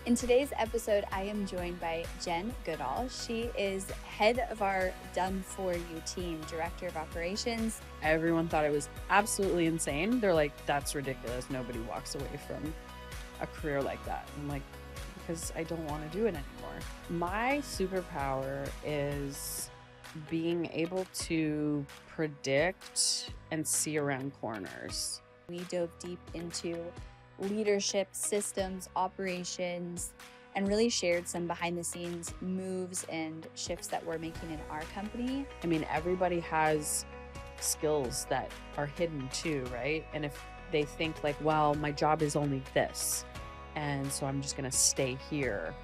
In today's episode, I am joined by Jenn Goodall. She is head of our Done For You team, director of operations. Everyone thought it was absolutely insane. They're like, that's ridiculous. Nobody walks away from a career like that. I'm like, because I don't want to do it anymore. My superpower is being able to predict and see around corners. We dove deep into leadership, systems, operations, and really shared some behind the scenes moves and shifts that we're making in our company. I mean, everybody has skills that are hidden too, right? And if they think like, well, my job is only this, and so I'm just going to stay here,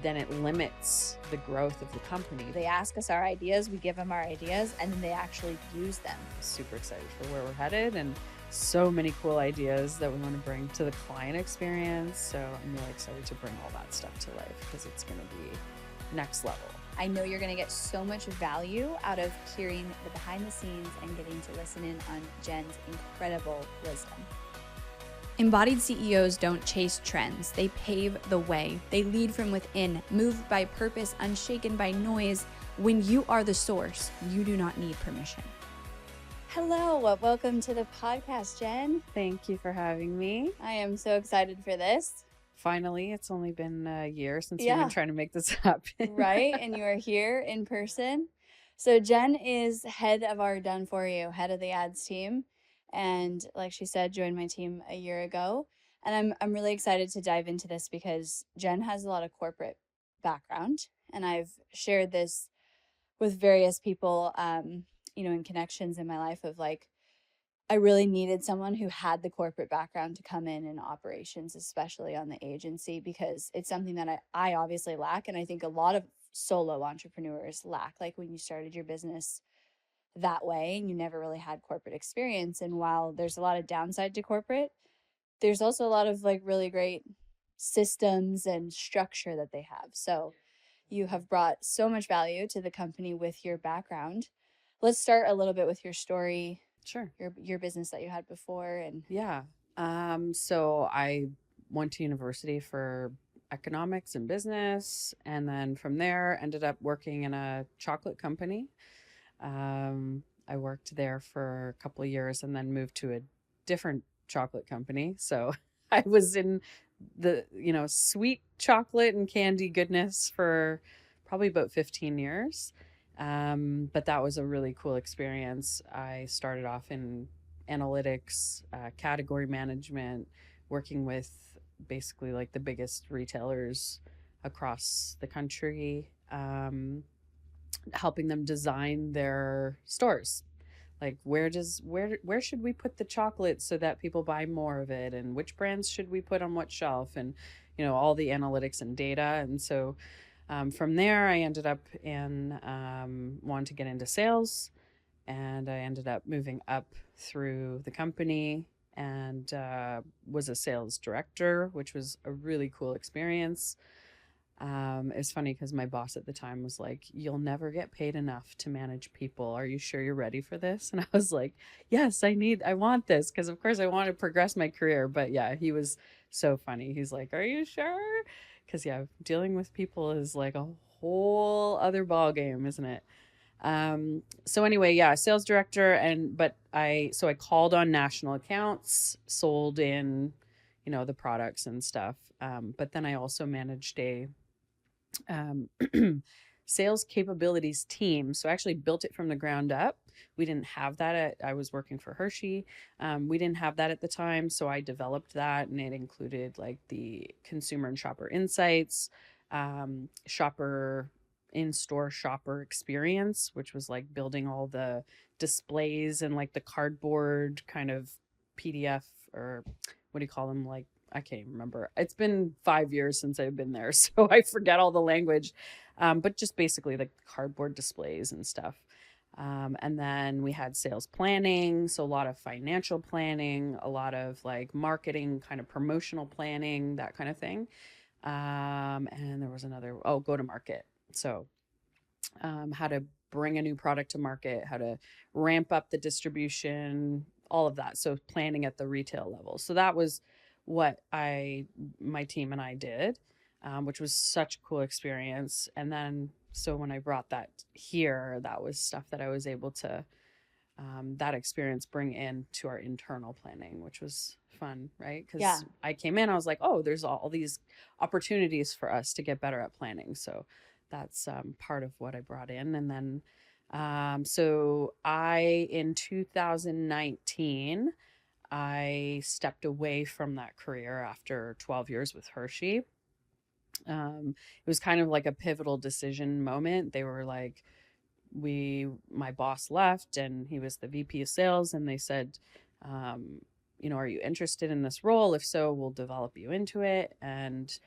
then it limits the growth of the company. They ask us our ideas, we give them our ideas, and then they actually use them. Super excited for where we're headed, and so many cool ideas that we want to bring to the client experience. So I'm really excited to bring all that stuff to life because it's going to be next level. I know you're going to get so much value out of hearing the behind the scenes and getting to listen in on Jenn's incredible wisdom. Embodied CEOs don't chase trends. They pave the way. They lead from within, moved by purpose, unshaken by noise. When you are the source, you do not need permission. Hello, welcome to the podcast, Jenn. Thank you for having me. I am so excited for this. Finally, it's only been a year since we've been trying to make this happen. Right, and you are here in person. So Jenn is head of our Done For You, head of the ads team. And like she said, joined my team a year ago. And I'm really excited to dive into this because Jenn has a lot of corporate background. And I've shared this with various people, in connections in my life of like, I really needed someone who had the corporate background to come in operations, especially on the agency, because it's something that I obviously lack. And I think a lot of solo entrepreneurs lack, like when you started your business that way and you never really had corporate experience. And while there's a lot of downside to corporate, there's also a lot of like really great systems and structure that they have. So you have brought so much value to the company with your background. Let's start a little bit with your story. Sure. Your business that you had before. And yeah. So I went to university for economics and business, and then from there ended up working in a chocolate company. I worked there for a couple of years and then moved to a different chocolate company. So I was in the, sweet chocolate and candy goodness for probably about 15 years. But that was a really cool experience. I started off in analytics, category management, working with basically like the biggest retailers across the country, helping them design their stores. Like where should we put the chocolate so that people buy more of it, and which brands should we put on what shelf, and all the analytics and data. And so from there, I ended up in wanting to get into sales, and I ended up moving up through the company and was a sales director, which was a really cool experience. It's funny because my boss at the time was like, "You'll never get paid enough to manage people. Are you sure you're ready for this?" And I was like, "Yes, I want this," because of course I want to progress my career. But yeah, he was so funny. He's like, "Are you sure?" Because dealing with people is like a whole other ball game, isn't it? So anyway, sales director, but I called on national accounts, sold in, the products and stuff. But then I also managed a sales capabilities team. So I actually built it from the ground up. We didn't have that I was working for Hershey. We didn't have that at the time. So I developed that, and it included like the consumer and shopper insights, in-store shopper experience, which was like building all the displays and like the cardboard kind of PDF, or what do you call them? Like, I can't remember. It's been 5 years since I've been there, so I forget all the language. But just basically like cardboard displays and stuff. And then we had sales planning, so a lot of financial planning, a lot of like marketing, kind of promotional planning, that kind of thing. And there was another, go to market. So how to bring a new product to market, how to ramp up the distribution, all of that. So planning at the retail level. So that was what my team and I did. which was such a cool experience. And then, so when I brought that here, that was stuff that I was able to, that experience bring into our internal planning, which was fun, right? Yeah. Because I came in, I was like, oh, there's all these opportunities for us to get better at planning. So that's part of what I brought in. And then, so in 2019, I stepped away from that career after 12 years with Hershey. It was kind of like a pivotal decision moment. They were like, my boss left and he was the VP of sales, and they said, are you interested in this role? If so, we'll develop you into it. And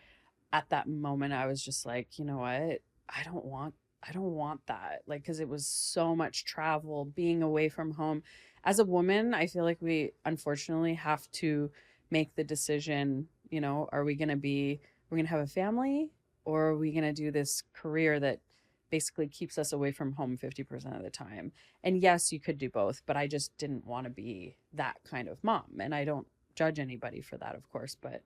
at that moment, I was just like, you know what? I don't want that. Like, cause it was so much travel, being away from home. As a woman, I feel like we unfortunately have to make the decision, we're going to have a family, or are we going to do this career that basically keeps us away from home 50% of the time? And yes, you could do both, but I just didn't want to be that kind of mom. And I don't judge anybody for that, of course, but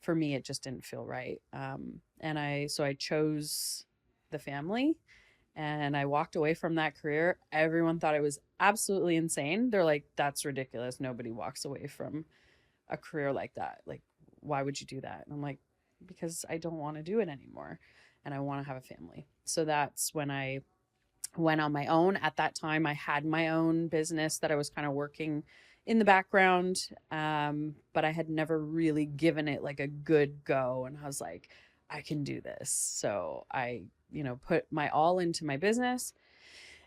for me, it just didn't feel right. So I chose the family and I walked away from that career. Everyone thought I was absolutely insane. They're like, that's ridiculous. Nobody walks away from a career like that. Like, why would you do that? And I'm like, because I don't want to do it anymore and I want to have a family. So that's when I went on my own. At that time, I had my own business that I was kind of working in the background, but I had never really given it like a good go. And I was like, I can do this. So I, put my all into my business.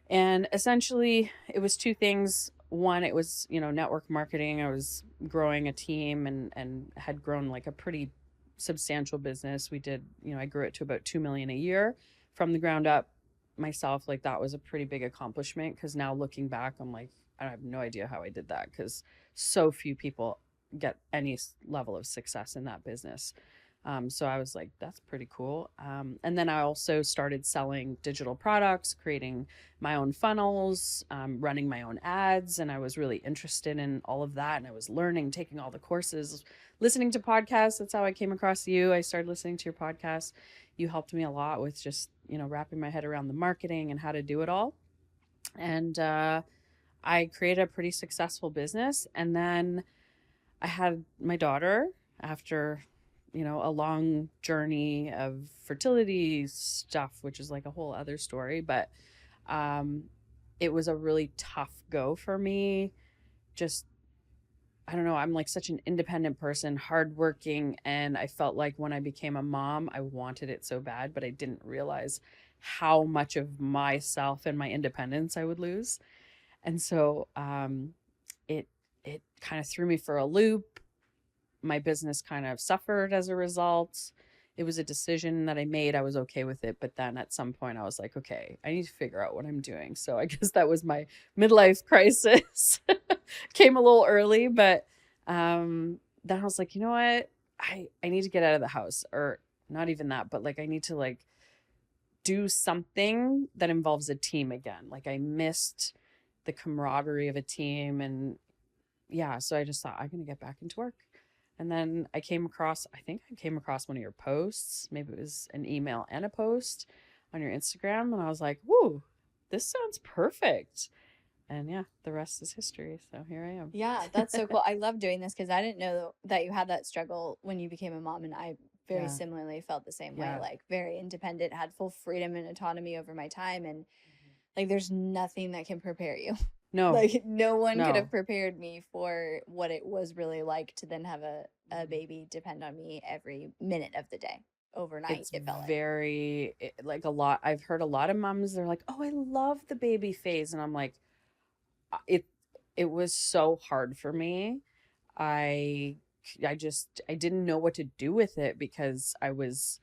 And essentially, it was two things. One, it was, network marketing. I was growing a team and had grown like a pretty substantial business. We did, I grew it to about 2 million a year from the ground up myself. Like, that was a pretty big accomplishment, because now looking back, I'm like, I have no idea how I did that, because so few people get any level of success in that business. So I was like, that's pretty cool. And then I also started selling digital products, creating my own funnels, running my own ads. And I was really interested in all of that. And I was learning, taking all the courses, listening to podcasts. That's how I came across you. I started listening to your podcast. You helped me a lot with just, wrapping my head around the marketing and how to do it all. And I created a pretty successful business. And then I had my daughter after, a long journey of fertility stuff, which is like a whole other story. But it was a really tough go for me. Just, I don't know, I'm like such an independent person, hardworking. And I felt like when I became a mom, I wanted it so bad, but I didn't realize how much of myself and my independence I would lose. And so it kind of threw me for a loop. My business kind of suffered as a result. It was a decision that I made. I was okay with it. But then at some point I was like, okay, I need to figure out what I'm doing. So I guess that was my midlife crisis. Came a little early, but then I was like, you know what? I need to get out of the house, or not even that, but like I need to like do something that involves a team again. Like, I missed the camaraderie of a team. And yeah, so I just thought, I'm going to get back into work. And then I came across one of your posts. Maybe it was an email and a post on your Instagram. And I was like, whoa, this sounds perfect. And yeah, the rest is history. So here I am. Yeah, that's so cool. I love doing this because I didn't know that you had that struggle when you became a mom, and I very Yeah. similarly felt the same way, Yeah. like very independent, had full freedom and autonomy over my time, and like there's nothing that can prepare you. No, Like no one could no. have prepared me for what it was really like to then have a baby depend on me every minute of the day. Overnight, It's it felt like. like a lot. I've heard a lot of moms, they're like, oh, I love the baby phase. And I'm like, it, it was so hard for me. I, I didn't know what to do with it, because I was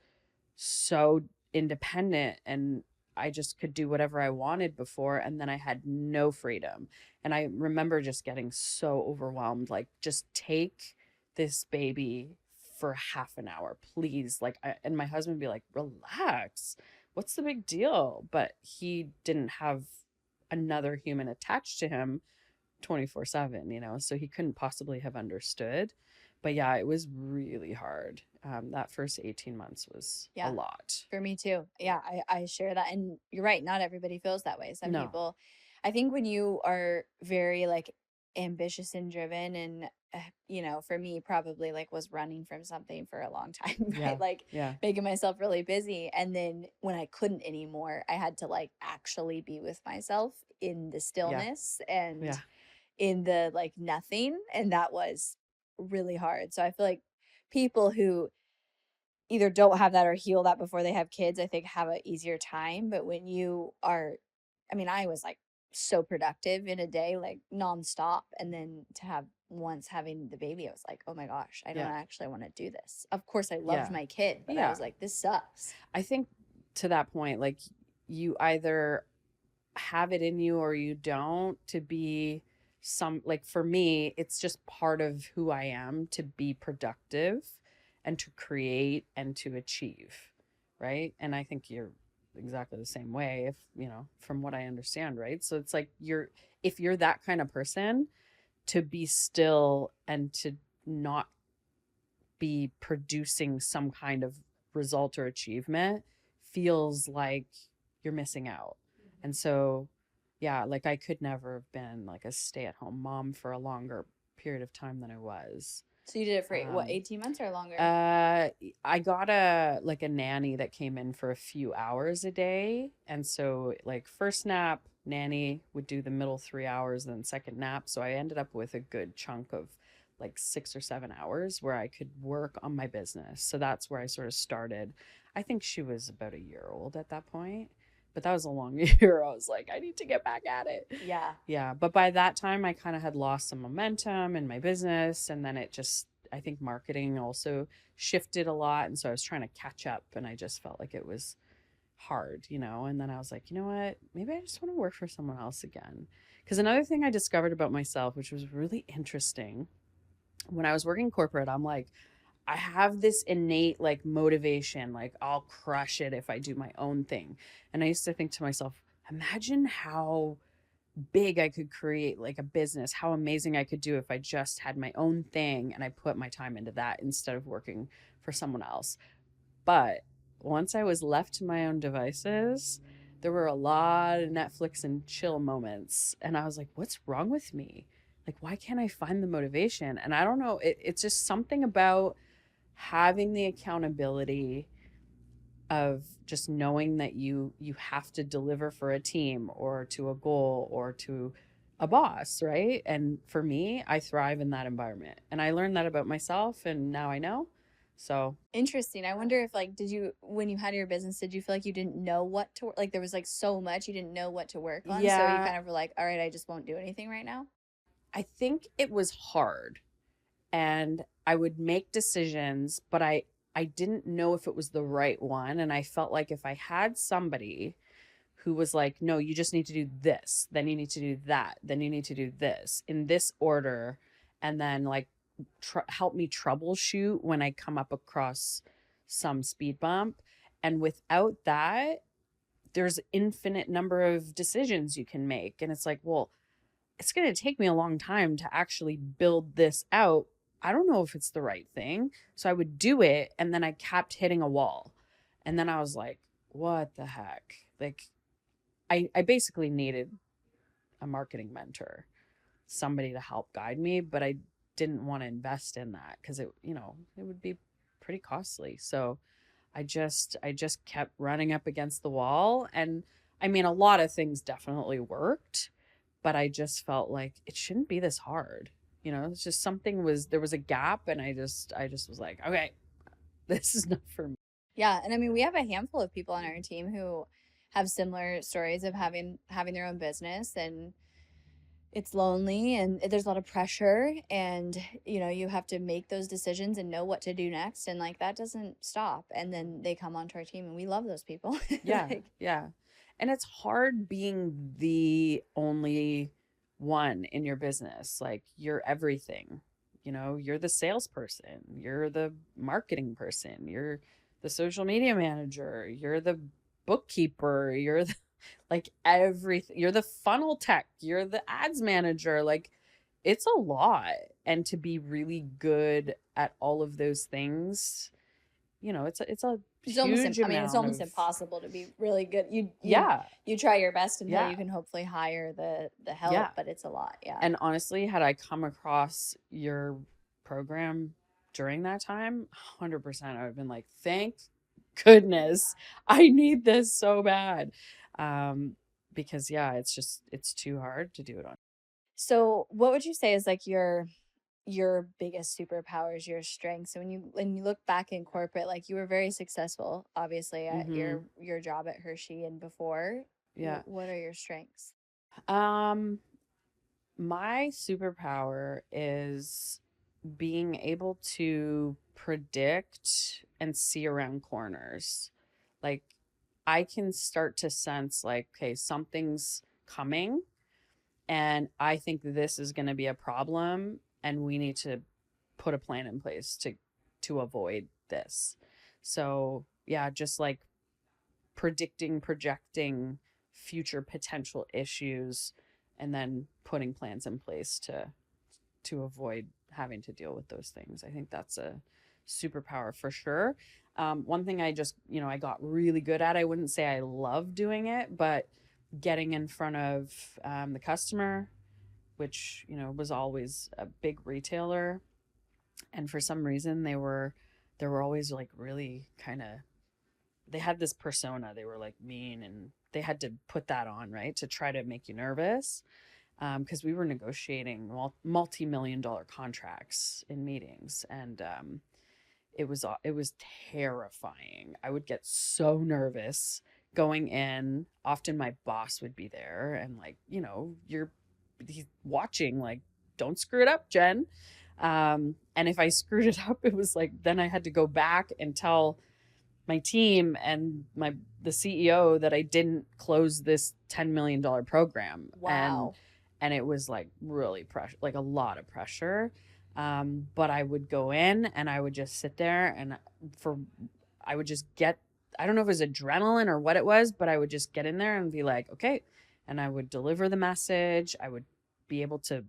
so independent and I just could do whatever I wanted before. And then I had no freedom. And I remember just getting so overwhelmed, like, just take this baby for half an hour, please. And my husband would be like, relax. What's the big deal? But he didn't have another human attached to him 24/7, so he couldn't possibly have understood. But yeah, it was really hard. That first 18 months was a Yeah. lot. For me too. Yeah, I share that. And you're right, not everybody feels that way. Some No. people, I think when you are very like ambitious and driven and for me probably like was running from something for a long time, right? Yeah. Like Yeah. making myself really busy and then when I couldn't anymore, I had to like actually be with myself in the Yeah. stillness and Yeah. in the like nothing, and that was really hard. So I feel like people who either don't have that or heal that before they have kids, I think have an easier time. But when you are, I mean, I was like so productive in a day, like nonstop. And then to have once having the baby, I was like, oh my gosh, I don't Yeah. actually want to do this. Of course, I loved Yeah. my kid, but I Yeah. was like, this sucks. I think to that point, like you either have it in you or you don't to be like for me, it's just part of who I am to be productive and to create and to achieve. Right. And I think you're exactly the same way, if, from what I understand. Right. So it's like if you're that kind of person, to be still and to not be producing some kind of result or achievement feels like you're missing out. And so, yeah, like I could never have been like a stay-at-home mom for a longer period of time than I was. So you did it for what, Um, 18 months or longer? I got a nanny that came in for a few hours a day, and so like first nap, nanny would do the middle 3 hours, then second nap. So I ended up with a good chunk of like 6 or 7 hours where I could work on my business. So that's where I sort of started. I think she was about a year old at that point, but that was a long year. I was like, I need to get back at it. Yeah. Yeah, but by that time I kind of had lost some momentum in my business, and then I think marketing also shifted a lot, and so I was trying to catch up, and I just felt like it was hard, and then I was like, you know what? Maybe I just want to work for someone else again. Because another thing I discovered about myself, which was really interesting, when I was working corporate, I'm like, I have this innate like motivation, like I'll crush it if I do my own thing. And I used to think to myself, imagine how big I could create like a business, how amazing I could do if I just had my own thing and I put my time into that instead of working for someone else. But once I was left to my own devices, there were a lot of Netflix and chill moments. And I was like, what's wrong with me? Like, why can't I find the motivation? And I don't know. It's just something about having the accountability of just knowing that you have to deliver for a team or to a goal or to a boss, right? And for me, I thrive in that environment. And I learned that about myself, and now I know. So, Interesting. I wonder if like when you had your business, did you feel like you didn't know what to like there was like so much you didn't know what to work on, so you yeah, kind of were like, all right, I just won't do anything right now? I think it was hard, and I would make decisions, but I didn't know if it was the right one, and I felt like if I had somebody who was like, no, you just need to do this, then you need to do that, then you need to do this in this order, and then like help me troubleshoot when I come up across some speed bump. And without that, there's infinite number of decisions you can make. And it's like, well, it's going to take me a long time to actually build this out. I don't know if it's the right thing. So I would do it, and then I kept hitting a wall. And then I was like, what the heck? Like, I basically needed a marketing mentor, somebody to help guide me, but I didn't want to invest in that because it would be pretty costly. So I just kept running up against the wall. And I mean, a lot of things definitely worked, but I just felt like it shouldn't be this hard. It's just there was a gap, and I just was like, okay, this is not for me. Yeah, and I mean, we have a handful of people on our team who have similar stories of having their own business, and it's lonely and there's a lot of pressure, and you have to make those decisions and know what to do next, and like that doesn't stop, and then they come onto our team and we love those people. Yeah, Like, yeah. And it's hard being the only one in your business. Like you're everything. You're the salesperson, you're the marketing person, you're the social media manager, you're the bookkeeper, you're the, like everything. You're the funnel tech, you're the ads manager. Like it's a lot. And to be really good at all of those things it's a It's almost, huge I mean, it's amount almost of, impossible to be really good. yeah, You try your best until yeah, you can hopefully hire the yeah. help, but it's a lot. Yeah. And honestly, had I come across your program during that time, 100% I would have been like, thank goodness, I need this so bad. Um, because yeah, it's too hard to do it on. So, what would you say is like your biggest superpowers, your strengths? So when you look back in corporate, like you were very successful, obviously, at Mm-hmm. your job at Hershey and before. Yeah. What are your strengths? Um, my superpower is being able to predict and see around corners. Like I can start to sense like, okay, something's coming and I think this is going to be a problem and we need to put a plan in place to avoid this. So, yeah, just like predicting, projecting future potential issues and then putting plans in place to avoid having to deal with those things. I think that's a superpower for sure. One thing I got really good at, I wouldn't say I love doing it, but getting in front of the customer, which, was always a big retailer. And for some reason, they were always like really kind of, they had this persona, they were like mean and they had to put that on, right? To try to make you nervous because we were negotiating multi-million dollar contracts in meetings, and it was terrifying. I would get so nervous going in. Often my boss would be there, and like he's watching, like, don't screw it up, Jen. And if I screwed it up, it was like then I had to go back and tell my team and the CEO that I didn't close this $10 million program, and Wow. it was like really pressure, like a lot of pressure. But I would go in and I would just sit there and for I would just get, I don't know if it was adrenaline or what it was, but I would just get in there and be like, okay, and I would deliver the message. I would be able to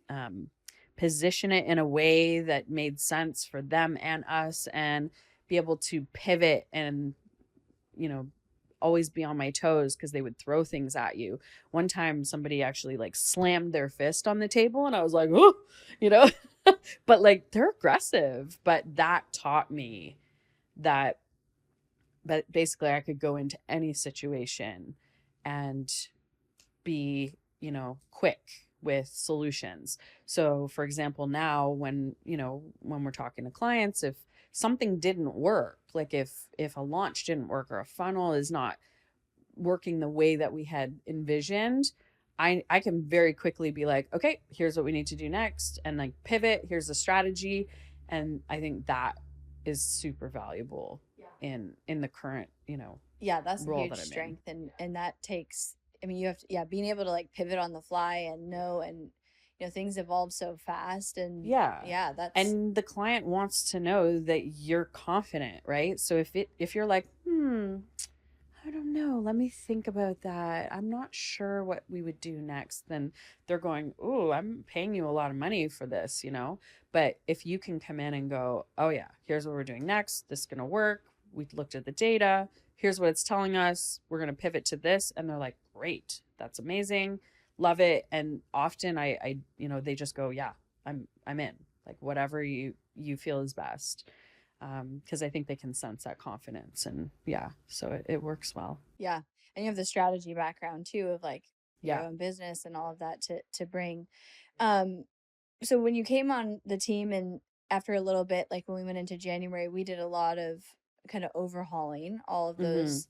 um, position it in a way that made sense for them and us, and be able to pivot and you know always be on my toes because they would throw things at you. One time somebody actually like slammed their fist on the table and I was like, oh, you know. But like they're aggressive, but that taught me that, but basically I could go into any situation and be, quick with solutions. So, for example, now when we're talking to clients, if something didn't work, like if a launch didn't work or a funnel is not working the way that we had envisioned, I can very quickly be like, okay, here's what we need to do next, and like pivot, here's the strategy. And I think that is super valuable in the current, Yeah, that's a role huge that I'm in. strength, and that takes, I mean, you have to, yeah, being able to like pivot on the fly and know, and things evolve so fast, and Yeah. yeah, that's And the client wants to know that you're confident, right? So if you're like, I don't know, let me think about that, I'm not sure what we would do next, then they're going, "Ooh, I'm paying you a lot of money for this." But if you can come in and go, "Oh yeah, here's what we're doing next. This is going to work. We looked at the data. Here's what it's telling us. We're going to pivot to this." And they're like, "Great. That's amazing. Love it." And often they just go, "Yeah, I'm in." Like whatever you feel is best. Because I think they can sense that confidence, and yeah, so it works well. yeah, and you have the strategy background too of like your Yeah. own business and all of that to bring. Um, so when you came on the team, and after a little bit, like when we went into January, we did a lot of kind of overhauling all of Mm-hmm. those.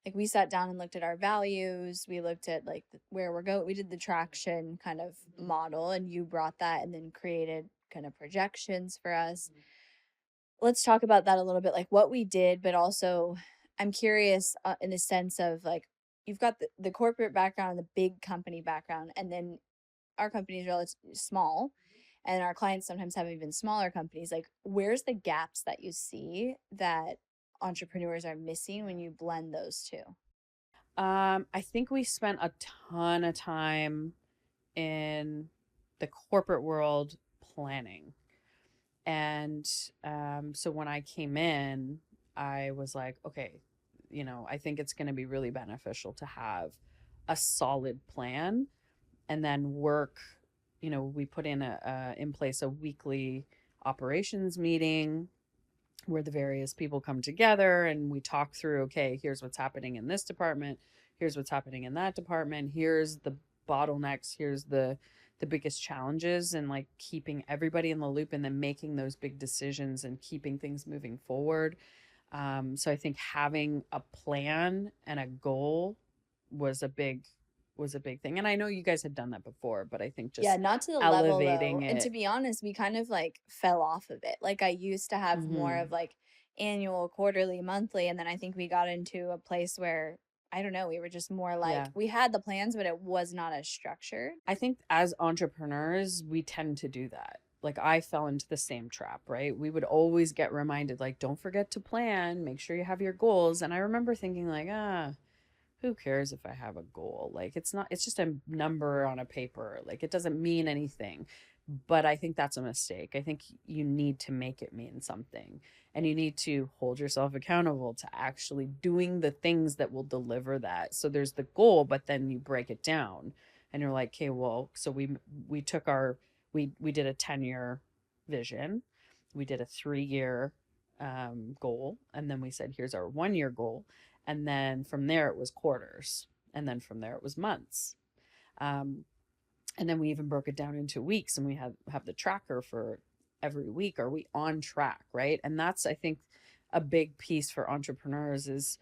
Like we sat down and looked at our values. We looked at like where we're going. We did the traction kind of model, and you brought that and then created kind of projections for us. Let's talk about that a little bit, like what we did, but also I'm curious in the sense of like you've got the corporate background, the big company background, and then our company is relatively small, and our clients sometimes have even smaller companies. Like, where's the gaps that you see that entrepreneurs are missing when you blend those two? I think we spent a ton of time in the corporate world planning. And so when I came in, I was like, okay, I think it's going to be really beneficial to have a solid plan and then work. We put in place a weekly operations meeting where the various people come together and we talk through, okay, here's what's happening in this department, here's what's happening in that department, here's the bottlenecks, here's the biggest challenges, and like keeping everybody in the loop and then making those big decisions and keeping things moving forward. So I think having a plan and a goal was a big thing. And I know you guys had done that before, but I think Yeah, just not to the level though. elevating And to it. be honest, we kind of like fell off of it. Like I used to have more Mm-hmm. of like annual, quarterly, monthly, and then I think we got into a place where I don't know, we were just more like Yeah. we had the plans, but it was not as structured. I think as entrepreneurs, we tend to do that. Like I fell into the same trap, right? We would always get reminded, like, don't forget to plan, make sure you have your goals. And I remember thinking, like, who cares if I have a goal? Like, it's just a number on a paper. Like, it doesn't mean anything. But I think that's a mistake. I think you need to make it mean something. And you need to hold yourself accountable to actually doing the things that will deliver that. So there's the goal, but then you break it down and you're like, okay, well, so we took our we did a 10-year vision. We did a 3-year goal. And then we said, here's our 1-year goal. And then from there it was quarters, and then from there it was months, um, and then we even broke it down into weeks, and we have the tracker for every week. Are we on track, right? And that's, I think, a big piece for entrepreneurs is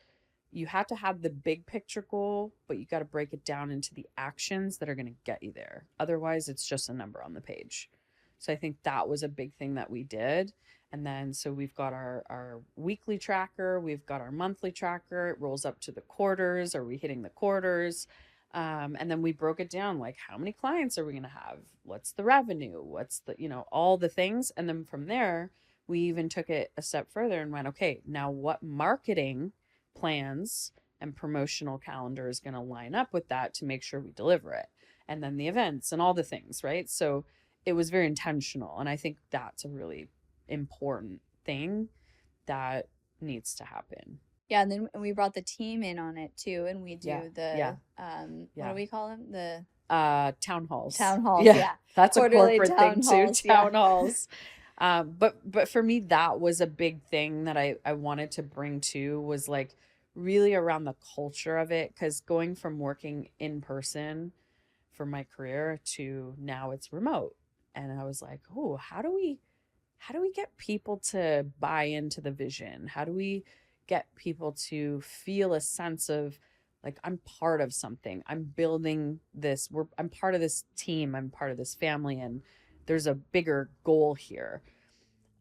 you have to have the big picture goal, but you got to break it down into the actions that are going to get you there. Otherwise, it's just a number on the page. So I think that was a big thing that we did. And then so we've got our weekly tracker, we've got our monthly tracker. It rolls up to the quarters. Are we hitting the quarters? And then we broke it down, like how many clients are we going to have? What's the revenue? What's all the things. And then from there, we even took it a step further and went, okay, now what marketing plans and promotional calendar is going to line up with that to make sure we deliver it, and then the events and all the things, right? So it was very intentional, and I think that's a really important thing that needs to happen. Yeah, and then we brought the team in on it too, and we Yeah, do yeah, the what do yeah. we call them? The Town halls. town halls, Yeah, yeah. that's a Quarterly corporate thing town too. halls, yeah. Town halls. But for me, that was a big thing that I wanted to bring to, was like really around the culture of it, because going from working in person for my career to now it's remote, and I was like, oh, how do we get people to buy into the vision? How do we get people to feel a sense of, like, I'm part of something. I'm building this. I'm part of this team. I'm part of this family, and there's a bigger goal here.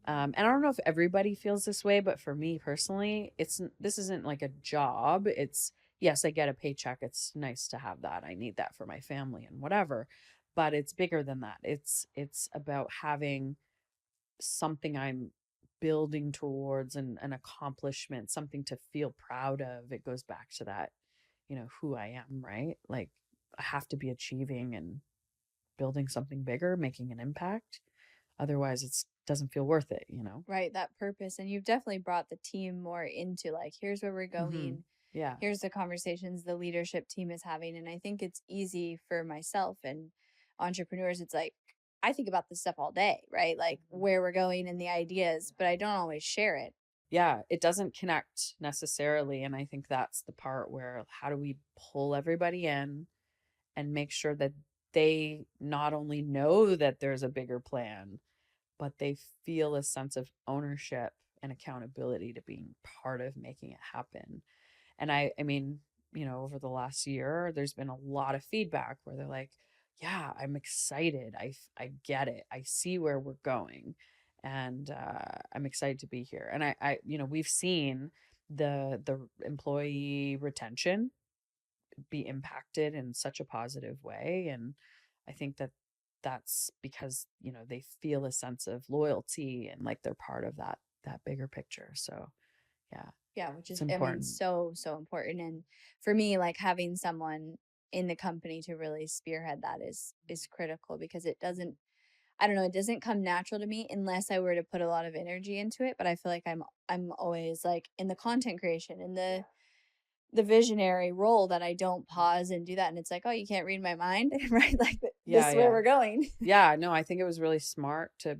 And I don't know if everybody feels this way, but for me personally, this isn't like a job. It's, yes, I get a paycheck. It's nice to have that. I need that for my family and whatever. But it's bigger than that. It's about having something I'm building towards, an accomplishment, something to feel proud of. It goes back to that, who I am, right? Like I have to be achieving and building something bigger, making an impact. Otherwise, it doesn't feel worth it. Right, that purpose. And you've definitely brought the team more into like, here's where we're Mm-hmm. going. Yeah. Here's the conversations the leadership team is having. And I think it's easy for myself and entrepreneurs. It's like, I think about this stuff all day, right? Like where we're going and the ideas, but I don't always share it. Yeah, it doesn't connect necessarily. And I think that's the part where, how do we pull everybody in and make sure that they not only know that there's a bigger plan, but they feel a sense of ownership and accountability to being part of making it happen. And I mean, over the last year, there's been a lot of feedback where they're like, yeah, I'm excited. I get it. I see where we're going. And I'm excited to be here. And we've seen the employee retention be impacted in such a positive way. And I think that that's because, they feel a sense of loyalty and like they're part of that bigger picture. So yeah, Yeah, which it's is, I mean, important. so, so important. And for me, like having someone in the company to really spearhead that is critical because it doesn't I don't know, it doesn't come natural to me unless I were to put a lot of energy into it, but I feel like I'm always like in the content creation, in the visionary role, that I don't pause and do that, and it's like, "Oh, you can't read my mind?" Right? Like, this Yeah, is where yeah. we're going. Yeah, no, I think it was really smart to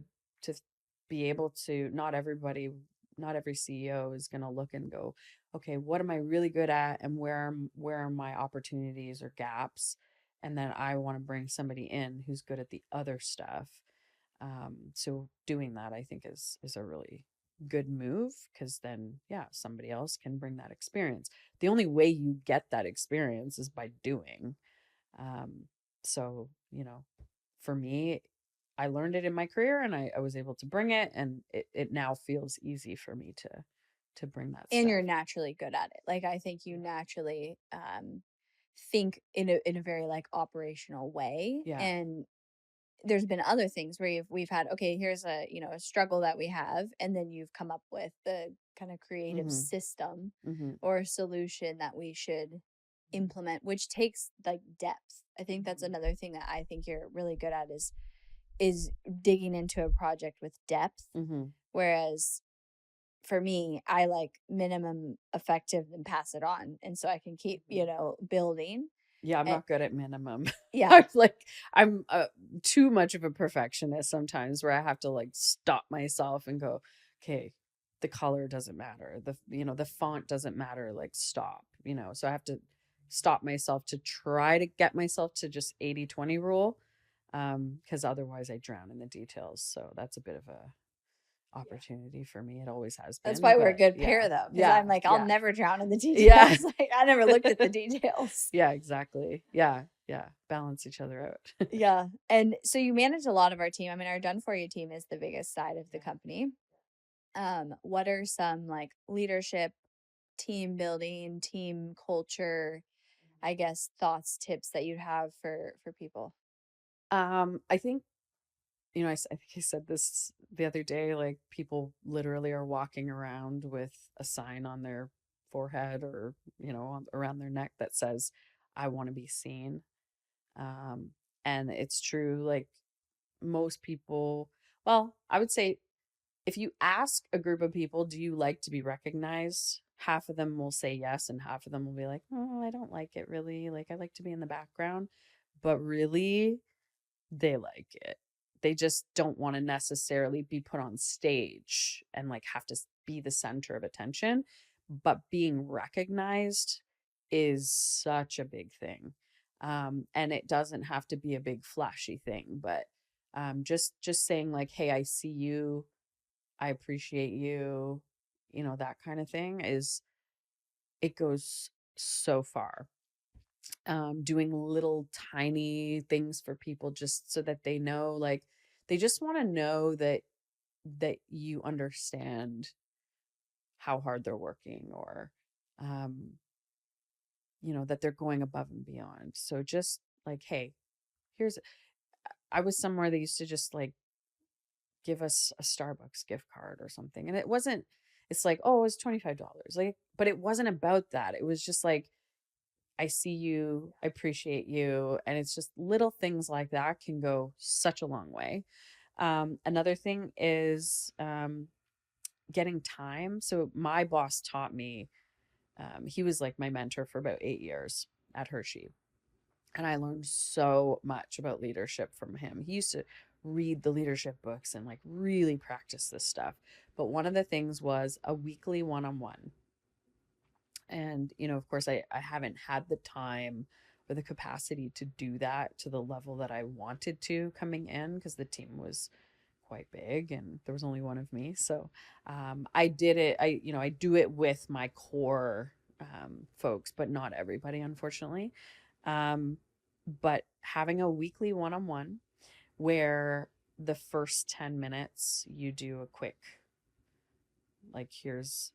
be able to, not every CEO is going to look and go, okay, what am I really good at, and where are my opportunities or gaps? And then I want to bring somebody in who's good at the other stuff. So doing that, I think, is a really good move, because then, yeah, somebody else can bring that experience. The only way you get that experience is by doing. Um, so, for me, I learned it in my career, and I was able to bring it, and it now feels easy for me to bring that And you're stuff. naturally good at it. Like, I think you naturally, think in a very, like, operational way, Yeah. and there's been other things where we've had, okay, here's a struggle that we have, and then you've come up with the kind of creative Mhm. system Mhm. or solution that we should implement, which takes like depth. I think that's another thing that I think you're really good at is digging into a project with depth. Mhm. Whereas for me, I like minimum effective and pass it on. And so I can keep, building. Yeah, I'm And not good at minimum. yeah, I'm like I'm too much of a perfectionist sometimes, where I have to like stop myself and go, "Okay, the color doesn't matter. The font doesn't matter. Like, stop." So I have to stop myself to try to get myself to just 80/20 rule, because otherwise I drown in the details. So that's a bit of a opportunity for me. It always has that's been, why we're a but good yeah. pair though. Cause Yeah. I'm like, I'll Yeah. never drown in the Yeah. details. Like I never looked at the details. Yeah, exactly. Yeah. Yeah. Balance each other out. Yeah. And so you manage a lot of our team. I mean, our done for you team is the biggest side of the company. What are some like leadership, team building, team culture, I guess, thoughts, tips that you'd have for people? I think, I think I said this the other day, like, people literally are walking around with a sign on their forehead, or, around their neck, that says, "I want to be seen." Um, and it's true. Like, most people, well, I would say, if you ask a group of people, do you like to be recognized? Half of them will say yes, and half of them will be like, "Oh, I don't like it really. Like, I like to be in the background." But really, they like it. They just don't want to necessarily be put on stage and like have to be the center of attention. But being recognized is such a big thing. And it doesn't have to be a big flashy thing, but just saying like, "Hey, I see you. I appreciate you," that kind of thing, it goes so far. Doing little tiny things for people, just so that they know, like, they just want to know that you understand how hard they're working, or um that they're going above and beyond. So just like, "Hey, here's," I was somewhere they used to just like give us a Starbucks gift card or something, and it's like, "Oh, it was $25," like, but it wasn't about that. It was just like, "I see you, I appreciate you." And it's just little things like that can go such a long way. Another thing is, getting time. So my boss taught me, he was like my mentor for about 8 years at Hershey. And I learned so much about leadership from him. He used to read the leadership books and like really practice this stuff. But one of the things was a weekly one on one. And, of course, I haven't had the time or the capacity to do that to the level that I wanted to coming in, because the team was quite big and there was only one of me. So I did it. I do it with my core folks, but not everybody, unfortunately. Um, but having a weekly one on one, where the first 10 minutes you do a quick, like, here's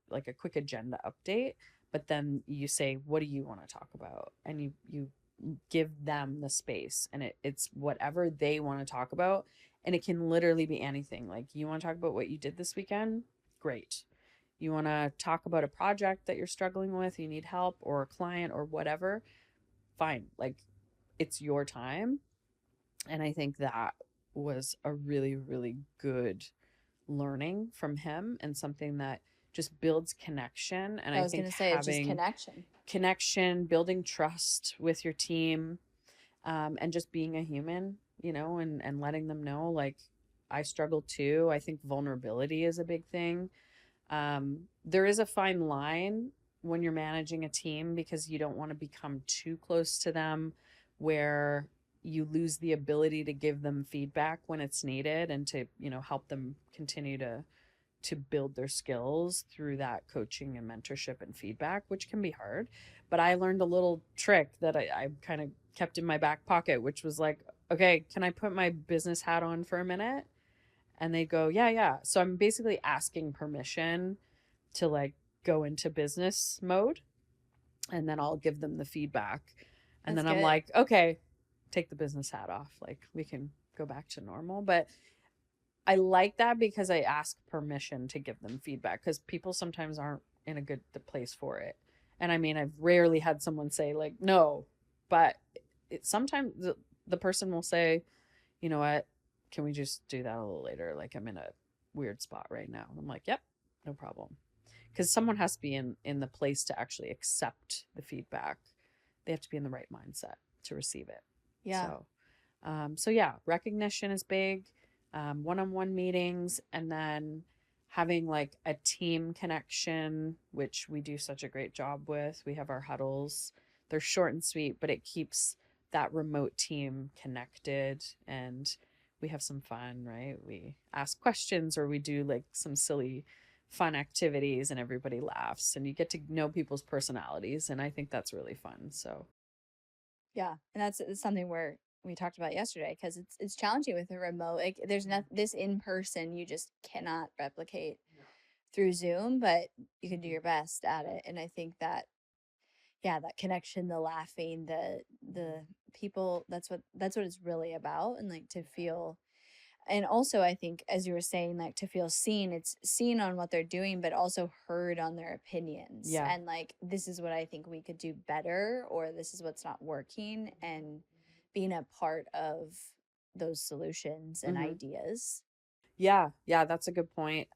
like a quick agenda update, but then you say, "What do you want to talk about?" And you give them the space, and it's whatever they want to talk about. And it can literally be anything. Like, you want to talk about what you did this weekend? Great. You want to talk about a project that you're struggling with, you need help, or a client, or whatever? Fine. Like, it's your time. And I think that was a really, really good learning from him, and something that just builds connection. And I I was think gonna say it's just having connection. connection, building trust with your team, and just being a human, and letting them know, like, I struggle too. I think vulnerability is a big thing. There is a fine line when you're managing a team, because you don't want to become too close to them where you lose the ability to give them feedback when it's needed, and to, help them continue to build their skills through that coaching and mentorship and feedback, which can be hard. But I learned a little trick that I kind of kept in my back pocket, which was like, okay, can I put my business hat on for a minute? And they go, yeah, yeah. So I'm basically asking permission to, like, go into business mode, and then I'll give them the feedback. And That's then I'm good. like, okay, take the business hat off. Like, we can go back to normal. But I like that because I ask permission to give them feedback, because people sometimes aren't in a good place for it. And I mean, I've rarely had someone say, like, no, but sometimes the person will say, you know what, can we just do that a little later? Like, I'm in a weird spot right now. And I'm like, yep, no problem. Because someone has to be in the place to actually accept the feedback. They have to be in the right mindset to receive it. Yeah. So yeah, recognition is big. One-on-one meetings, and then having like a team connection, which we do such a great job with. We have our huddles. They're short and sweet, but it keeps that remote team connected, and we have some fun, right? We ask questions, or we do like some silly fun activities, and everybody laughs, and you get to know people's personalities, and I think that's really fun. So Yeah, and it's something where we talked about yesterday because it's challenging with a remote. Like, there's not this in person you just cannot replicate through Zoom, but you can do your best at it. And I think that, yeah, that connection, the laughing, the people, that's what it's really about. And like to feel, and also I think as you were saying, like to feel seen, it's seen on what they're doing, but also heard on their opinions. yeah. And like, this is what I think we could do better, or this is what's not working, and being a part of those solutions and Mm-hmm. ideas. Yeah, yeah, that's a good point.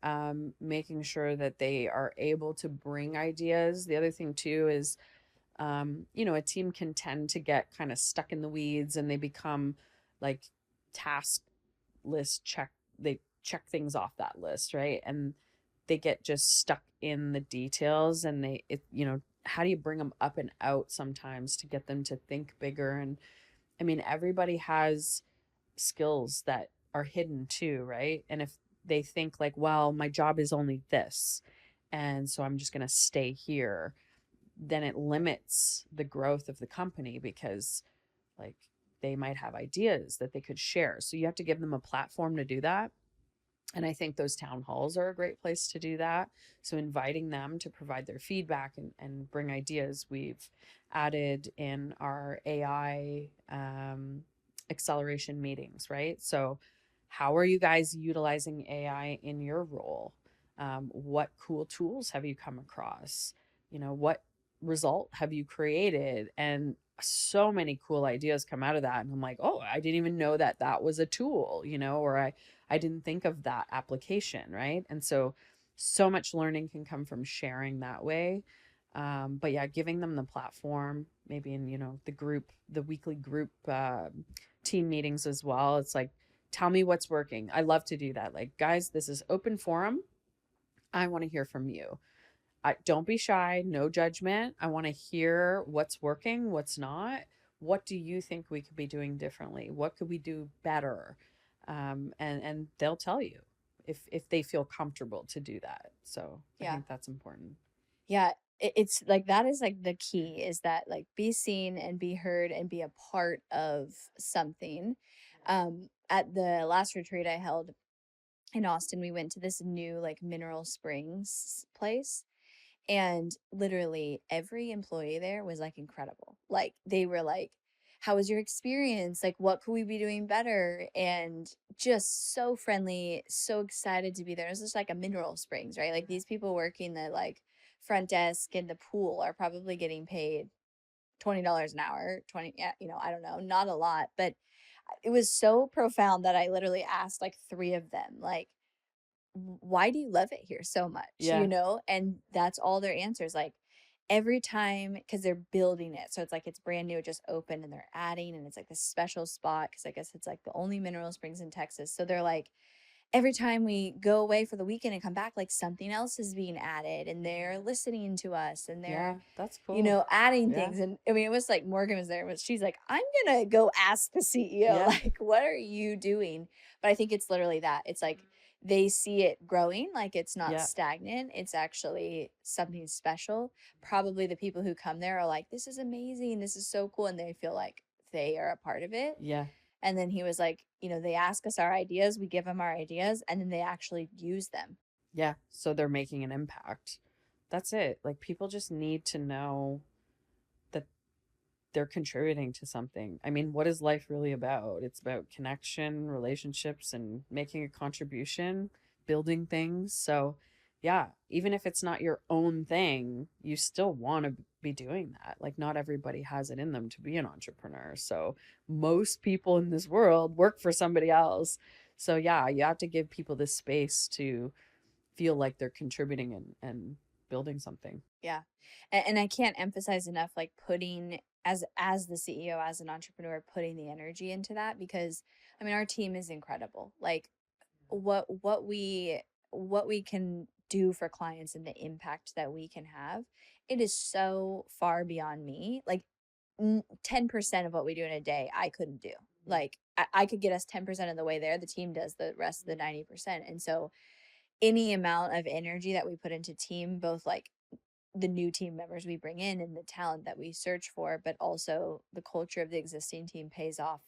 Making sure that they are able to bring ideas. The other thing too is, a team can tend to get kind of stuck in the weeds, and they become like task list check. They check things off that list, right? And they get just stuck in the details, and how do you bring them up and out sometimes to get them to think bigger? And I mean, everybody has skills that are hidden too, right? And if they think like, well, my job is only this, and so I'm just going to stay here, then it limits the growth of the company, because like they might have ideas that they could share. So you have to give them a platform to do that. And I think those town halls are a great place to do that. So inviting them to provide their feedback, and bring ideas. We've added in our AI acceleration meetings, right? So how are you guys utilizing AI in your role? What cool tools have you come across? What result have you created? And so many cool ideas come out of that. And I'm like, oh, I didn't even know that that was a tool, or I didn't think of that application, right? And so much learning can come from sharing that way. But yeah, giving them the platform, maybe in, the weekly group team meetings as well. It's like, tell me what's working. I love to do that. Like, guys, this is open forum. I want to hear from you. Don't be shy, no judgment. I want to hear what's working, what's not. What do you think we could be doing differently? What could we do better? And they'll tell you if they feel comfortable to do that. So I Yeah. think that's important. Yeah, it's like that is like the key, is that like be seen and be heard and be a part of something. At the last retreat I held in Austin, we went to this new like mineral springs place, and literally every employee there was like incredible. Like they were like, how was your experience? Like, what could we be doing better? And just so friendly, so excited to be there. It's just like a mineral springs, right? Like these people working the like front desk and the pool are probably getting paid $20 an hour, 20, yeah, I don't know, not a lot, but it was so profound that I literally asked like three of them, like, why do you love it here so much, Yeah. and that's all their answers, like every time, because they're building it, so it's like it's brand new, it just opened and they're adding, and it's like this special spot because I guess it's like the only mineral springs in Texas, so they're like every time we go away for the weekend and come back, like something else is being added and they're listening to us and they're, Yeah, that's cool. adding Yeah. things. And I mean, it was like Morgan was there, but she's like, I'm gonna go ask the CEO, Yeah. like, what are you doing? But I think it's literally that. It's like they see it growing, like it's not Yeah. stagnant. It's actually something special. Probably the people who come there are like, this is amazing. This is so cool. And they feel like they are a part of it. Yeah. And then he was like, they ask us our ideas, we give them our ideas, and then they actually use them. Yeah. So they're making an impact. That's it. Like people just need to know that they're contributing to something. I mean, what is life really about? It's about connection, relationships, and making a contribution, building things. So, yeah, even if it's not your own thing, you still want to be doing that. Like, not everybody has it in them to be an entrepreneur. So, most people in this world work for somebody else. So, yeah, you have to give people this space to feel like they're contributing and building something. Yeah. And I can't emphasize enough like putting as the CEO, as an entrepreneur, putting the energy into that because I mean our team is incredible. Like what we can do for clients and the impact that we can have, it is so far beyond me. Like 10% of what we do in a day, I couldn't do. Like I could get us 10% of the way there. The team does the rest of the 90%. And so any amount of energy that we put into team, both like the new team members we bring in and the talent that we search for, but also the culture of the existing team pays off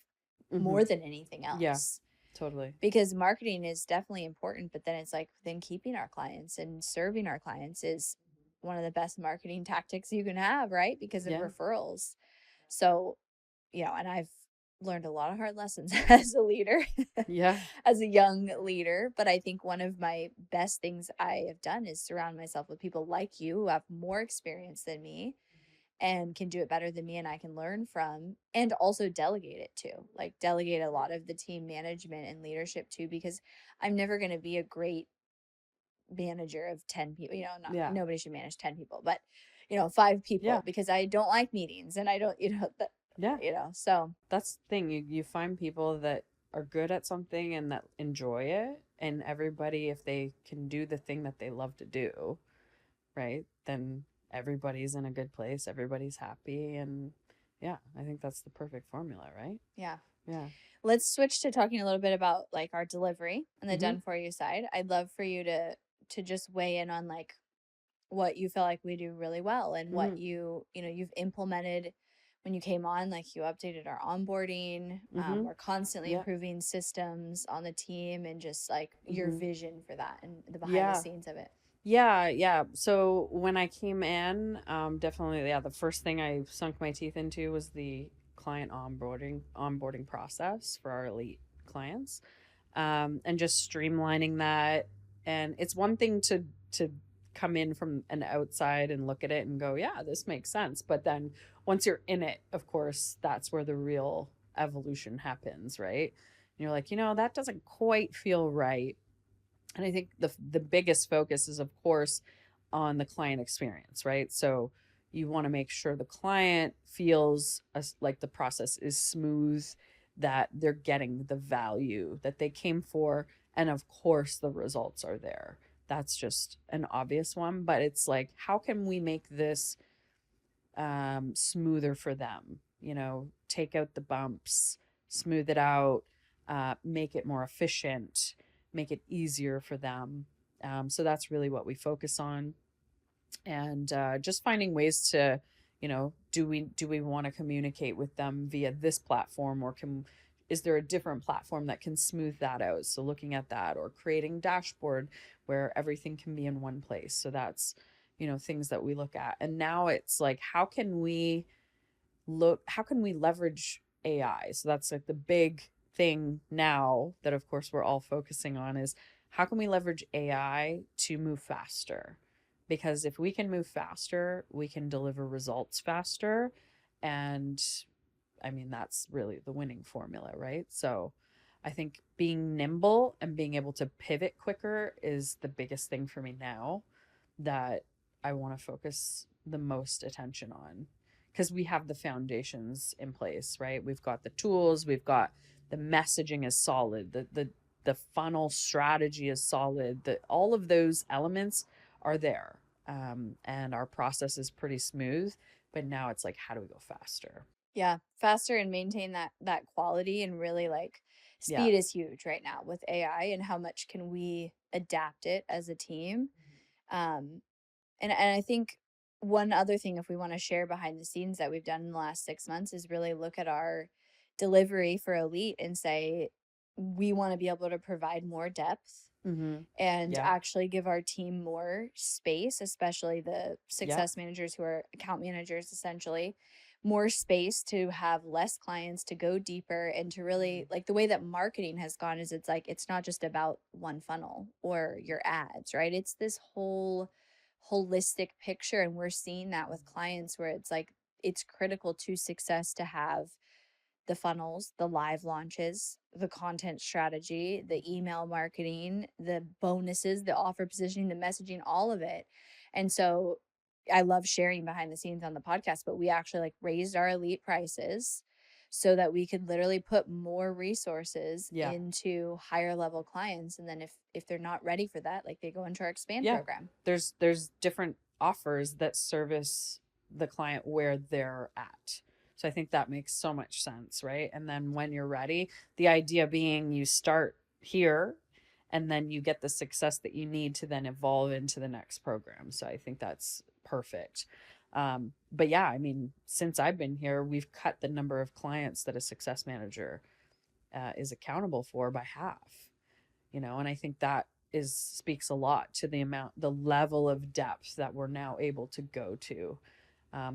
Mm-hmm. more than anything Yeah, else. totally. Because marketing is definitely important, but then it's like then keeping our clients and serving our clients is one of the best marketing tactics you can have, right? Because of Yeah. referrals. So, and I've learned a lot of hard lessons as a leader, Yeah. as a young leader. But I think one of my best things I have done is surround myself with people like you who have more experience than me and can do it better than me and I can learn from, and also delegate it to, like delegate a lot of the team management and leadership too, because I'm never going to be a great manager of 10 people, not Yeah. nobody should manage 10 people, but 5 people Yeah. because I don't like meetings and I don't, that, Yeah. so That's the thing. You find people that are good at something and that enjoy it, and everybody, if they can do the thing that they love to do, right? Then everybody's in a good place, everybody's happy, and yeah, I think that's the perfect formula, right? yeah. Yeah. Let's switch to talking a little bit about like our delivery and the Mhm. done for you side. I'd love for you to just weigh in on like what you feel like we do really well and what Mhm. you've implemented when you came on, like you updated our onboarding. Mhm. We're constantly Yeah. improving systems on the team and just like your Mhm. vision for that and the behind the Yeah. scenes of it. Yeah, yeah. So when I came in, definitely, yeah, the first thing I sunk my teeth into was the client onboarding process for our elite clients, and just streamlining that. And it's one thing to come in from an outside and look at it and go, yeah, this makes sense. But then once you're in it, of course, that's where the real evolution happens, right? And you're like, that doesn't quite feel right. And I think the biggest focus is, of course, on the client experience, right? So you want to make sure the client feels like the process is smooth, that they're getting the value that they came for, and of course the results are there. That's just an obvious one, but it's like, how can we make this smoother for them? Take out the bumps, smooth it out, make it more efficient, make it easier for them. So that's really what we focus on, and just finding ways to, do we want to communicate with them via this platform, or is there a different platform that can smooth that out? So looking at that, or creating dashboard where everything can be in one place. So that's, things that we look at. And now it's like, how can we leverage AI? So that's like the big thing now that of course we're all focusing on, is how can we leverage AI to move faster? Because if we can move faster, we can deliver results faster, and I mean, that's really the winning formula, right? So I think being nimble and being able to pivot quicker is the biggest thing for me now that I want to focus the most attention on, because we have the foundations in place, right? We've got the tools, we've got the messaging is solid, the funnel strategy is solid, that all of those elements are there. And our process is pretty smooth, but now it's like, how do we go faster? Yeah, faster and maintain that quality, and really like Yeah. speed is huge right now with AI, and how much can we adapt it as a team. Um, and I think one other thing, if we want to share behind the scenes that we've done in the last 6 months, is really look at our delivery for Elite and say, we want to be able to provide more depth Mm-hmm. and Yeah. actually give our team more space, especially the Yeah. success managers who are account managers, essentially, more space to have less clients, to go deeper, and to really, like, the way that marketing has gone is, it's like it's not just about one funnel or your ads, right? It's this whole holistic picture, and we're seeing that with clients where it's like it's critical to success to have the funnels, the live launches, the content strategy, the email marketing, the bonuses, the offer positioning, the messaging, all of it. And so I love sharing behind the scenes on the podcast, but we actually like raised our Elite prices so that we could literally put more resources Yeah. into higher level clients. And then if they're not ready for that, like, they go into our expand Yeah. program. There's different offers that service the client where they're at. So I think that makes so much sense, right? And then when you're ready, the idea being you start here and then you get the success that you need to then evolve into the next program. So I think that's perfect. But yeah, I mean, since I've been here, we've cut the number of clients that a success manager is accountable for by half, and I think that is speaks a lot to the level of depth that we're now able to go to,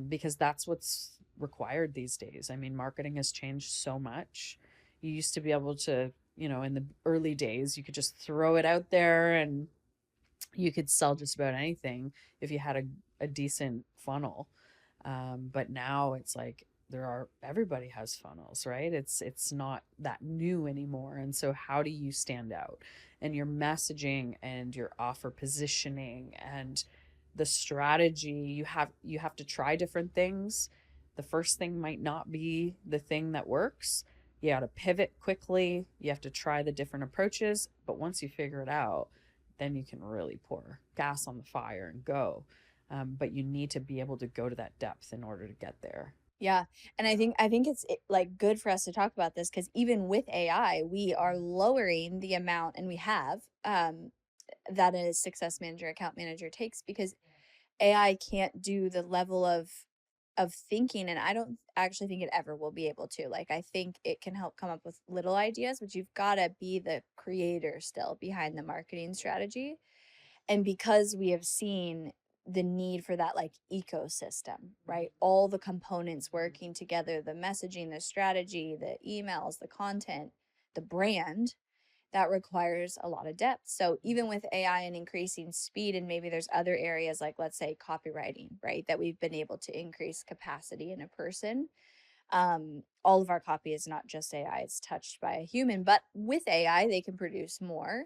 because that's what's required these days. I mean, marketing has changed so much. You used to be able to, in the early days, you could just throw it out there and you could sell just about anything if you had a decent funnel. But now it's like everybody has funnels, right? It's not that new anymore. And so how do you stand out? And your messaging and your offer positioning and the strategy, you have to try different things. The first thing might not be the thing that works. You got to pivot quickly. You have to try the different approaches, but once you figure it out, then you can really pour gas on the fire and go. But you need to be able to go to that depth in order to get there. Yeah. And I think it's like good for us to talk about this, because even with AI, we are lowering the amount, and we have, that a success manager, account manager takes, because AI can't do the level of thinking, and I don't actually think it ever will be able to. Like, I think it can help come up with little ideas, but you've got to be the creator still behind the marketing strategy. And because we have seen the need for that, like, ecosystem, right? All the components working together, the messaging, the strategy, the emails, the content, the brand, that requires a lot of depth. So even with AI and increasing speed, and maybe there's other areas like, let's say, copywriting, right? That we've been able to increase capacity in a person. All of our copy is not just AI, it's touched by a human, but with AI, they can produce more.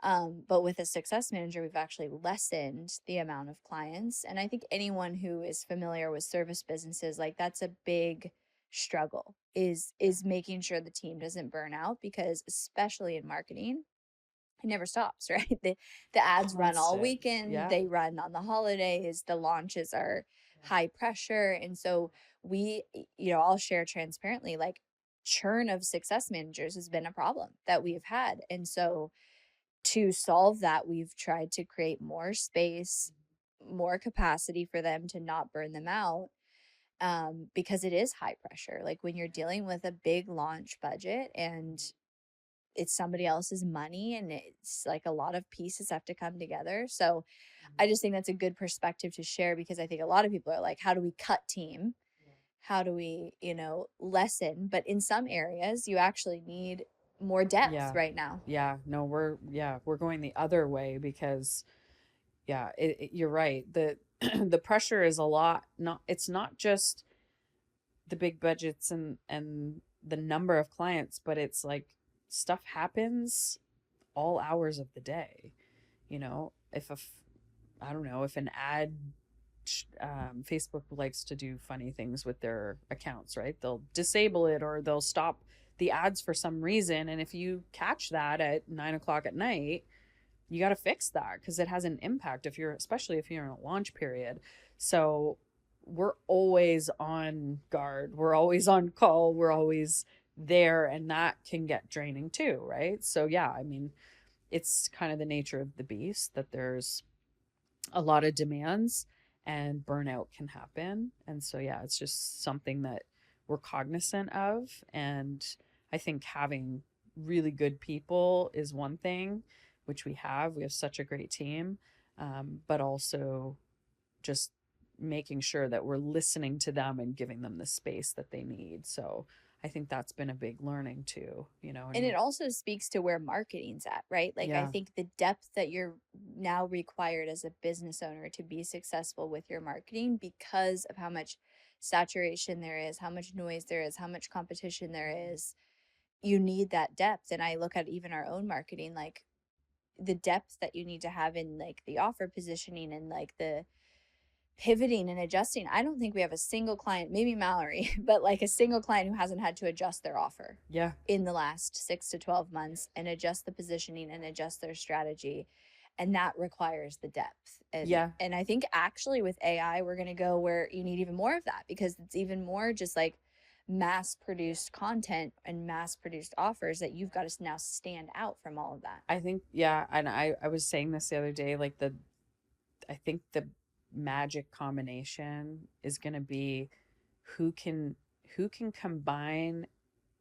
But with a success manager, we've actually lessened the amount of clients. And I think anyone who is familiar with service businesses, like, that's a big struggle, is making sure the team doesn't burn out, because especially in marketing, it never stops, right? The ads run all Constant. weekend, Yeah. they run on the holidays, the launches are high pressure. And so I'll share transparently, like, churn of success managers has been a problem that we've had. And so to solve that, we've tried to create more space, more capacity for them to not burn them out, because it is high pressure. Like, when you're dealing with a big launch budget and it's somebody else's money, and it's like a lot of pieces have to come together. So I just think that's a good perspective to share, because I think a lot of people are like, how do we cut team? How do we, lessen? But in some areas, you actually need more depth Yeah. right now. Yeah. No, we're going the other way because yeah, you're right. The the pressure is a lot. Not It's not just the big budgets and the number of clients, but it's like stuff happens all hours of the day. You know, if a I don't know, if an ad, Facebook likes to do funny things with their accounts, right? They'll disable it or they'll stop the ads for some reason. And if you catch that at 9 o'clock at night, you got to fix that because it has an impact if you're, especially if you're in a launch period. So we're always on guard. We're always on call. We're always there. And that can get draining too, right? So, yeah, I mean, it's kind of the nature of the beast that there's a lot of demands and burnout can happen. And so, yeah, it's just something that we're cognizant of. And I think having really good people is one thing, which we have. We have such a great team, but also just making sure that we're listening to them and giving them the space that they need. So I think that's been a big learning too, you know. And And it also speaks to where marketing's at, right? Like, I yeah, think the depth that you're now required as a business owner to be successful with your marketing because of how much saturation there is, how much noise there is, how much competition there is. You need that depth. And I look at even our own marketing, like the depth that you need to have in like the offer positioning and like the pivoting and adjusting. I don't think we have a single client, maybe Mallory, but like a single client who hasn't had to adjust their offer yeah, in the last 6 to 12 months and adjust the positioning and adjust their strategy. And that requires the depth. yeah, And I think actually with AI, we're going to go where you need even more of that because it's even more just like mass produced content and mass produced offers that you've got to now stand out from all of that. I think, yeah. And I was saying this the other day, like I think the magic combination is going to be who can who can combine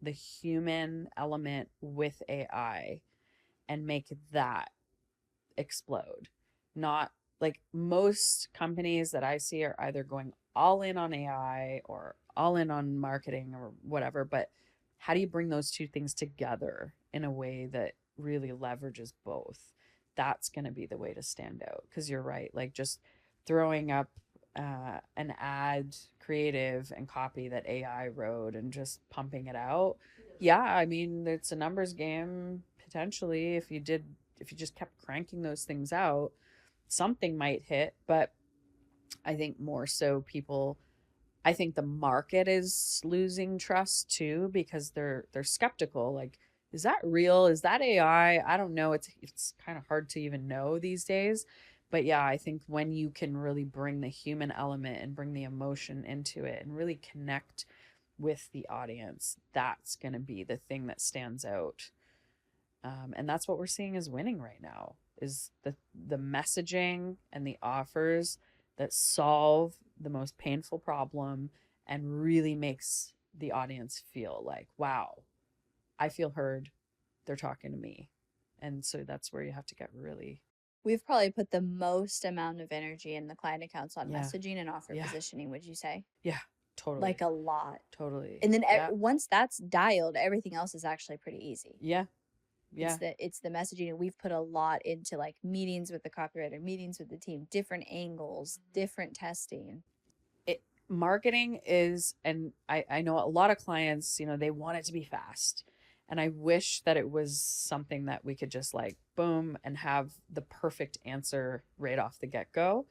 the human element with AI and make that explode. Not like most companies that I see are either going all in on AI or all in on marketing or whatever, but how do you bring those two things together in a way that really leverages both? That's going to be the way to stand out because you're right. Like just throwing up an ad creative and copy that AI wrote and just pumping it out. Yeah, I mean, it's a numbers game potentially if you just kept cranking those things out, something might hit. But I think more so I think the market is losing trust too because they're skeptical. Like, is that real? Is that AI? I don't know. It's kind of hard to even know these days. But yeah, I think when you can really bring the human element and bring the emotion into it and really connect with the audience, that's going to be the thing that stands out. And that's what we're seeing is winning right now is the messaging and the offers that solve the most painful problem and really makes the audience feel like, wow, I feel heard. They're talking to me. And so that's where you have to get really, We've probably put the most amount of energy in the client accounts on yeah, messaging and offer yeah, positioning, would you say? yeah, Like totally, a lot. totally. And then Yeah, once that's dialed, everything else is actually pretty easy. yeah, yeah, It's the messaging, and we've put a lot into like meetings with the copywriter, meetings with the team, different angles, different testing. marketing is, and I know a lot of clients, you know, they want it to be fast. And I wish that it was something that we could just like boom and have the perfect answer right off the get go.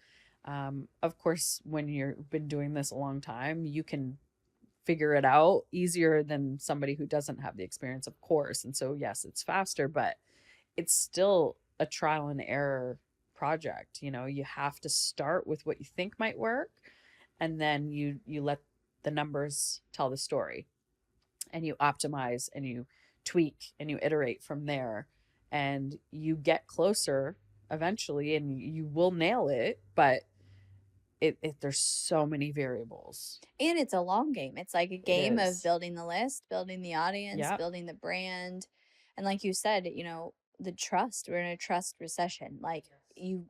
Of course, when you've been doing this a long time, you can figure it out easier than somebody who doesn't have the experience, of course. And so, yes, it's faster, but it's still a trial and error project. You know, you have to start with what you think might work and then you let the numbers tell the story and you optimize and you tweak and you iterate from there and you get closer eventually and you will nail it, but there's so many variables. And it's a long game. It's like a It game of is. building the list, building the audience, Yeah, building the brand. And like you said, the trust, we're in a trust recession. Like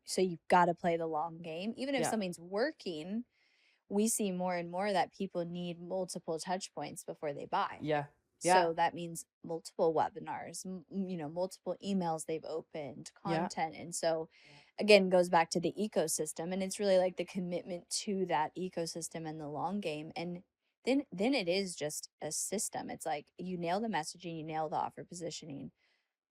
so you've got to play the long game. Even if yeah, something's working, we see more and more that people need multiple touch points before they buy. yeah, yeah, So that means multiple webinars, multiple emails they've opened, yeah, content. And so again, goes back to the ecosystem. And it's really like the commitment to that ecosystem and the long game. And then it is just a system. It's like you nail the messaging, you nail the offer positioning,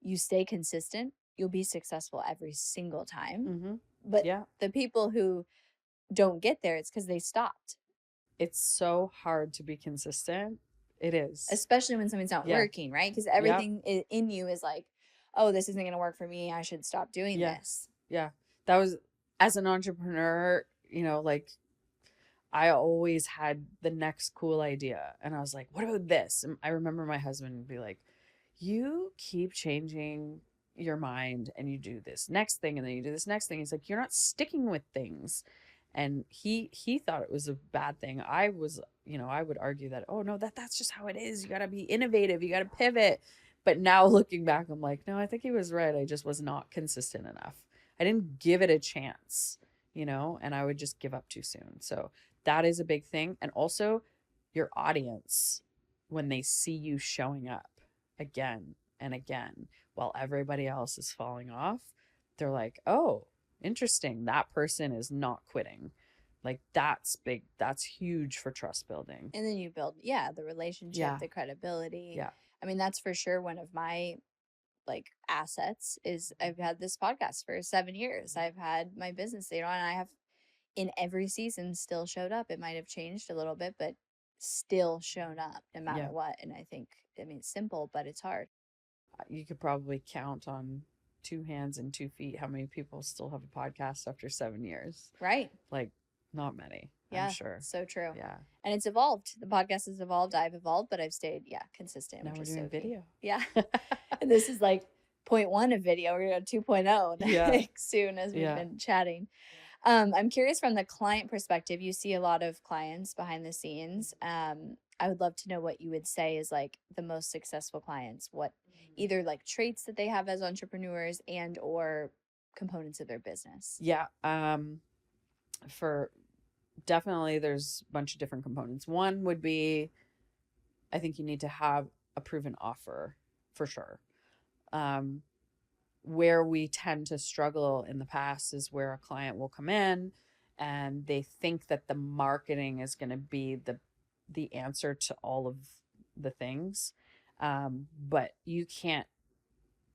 you stay consistent, you'll be successful every single time. Mm-hmm. But Yeah. the people who don't get there, it's because they stopped, It's so hard to be consistent. It is. especially when something's not Yeah. working, right? Because Yep. everything in you is like, oh, this isn't going to work for me. I should stop doing Yeah. this. Yeah. That was, as an entrepreneur, like I always had the next cool idea. And I was like, what about this? And I remember my husband would be like, you keep changing your mind and you do this next thing and then you do this next thing. He's like, you're not sticking with things. And he thought it was a bad thing. I was, I would argue that, oh no, that's just how it is. You gotta be innovative, you gotta pivot. But now looking back, I'm like, no, I think he was right. I just was not consistent enough. I didn't give it a chance, and I would just give up too soon. So that is a big thing. And also your audience, when they see you showing up again and again while everybody else is falling off, they're like, oh, interesting. That person is not quitting. Like that's big. That's huge for trust building. And then you build, yeah, the relationship, Yeah. the credibility. Yeah. I mean, that's for sure one of my like assets is I've had this podcast for 7 years. I've had my business, and I have in every season still showed up. It might have changed a little bit, but still shown up no matter Yeah. what. And I mean, it's simple, but it's hard. You could probably count on 2 hands and 2 feet how many people still have a podcast after 7 years. Right. Like, not many, Yeah. I'm sure. So true. Yeah. And it's evolved. The podcast has evolved. I've evolved, but I've stayed, consistent. Now Which we're is doing so key. video. Yeah. And this is like 0.1 of video. We're going to 2.0 Yeah. soon as we've Yeah. been chatting. I'm curious from the client perspective, you see a lot of clients behind the scenes. I would love to know what you would say is like the most successful clients, what either like traits that they have as entrepreneurs and or components of their business. Yeah. For definitely there's a bunch of different components. One would be, I think you need to have a proven offer for sure. Where we tend to struggle in the past is where a client will come in and they think that the marketing is going to be the answer to all of the things. But you can't,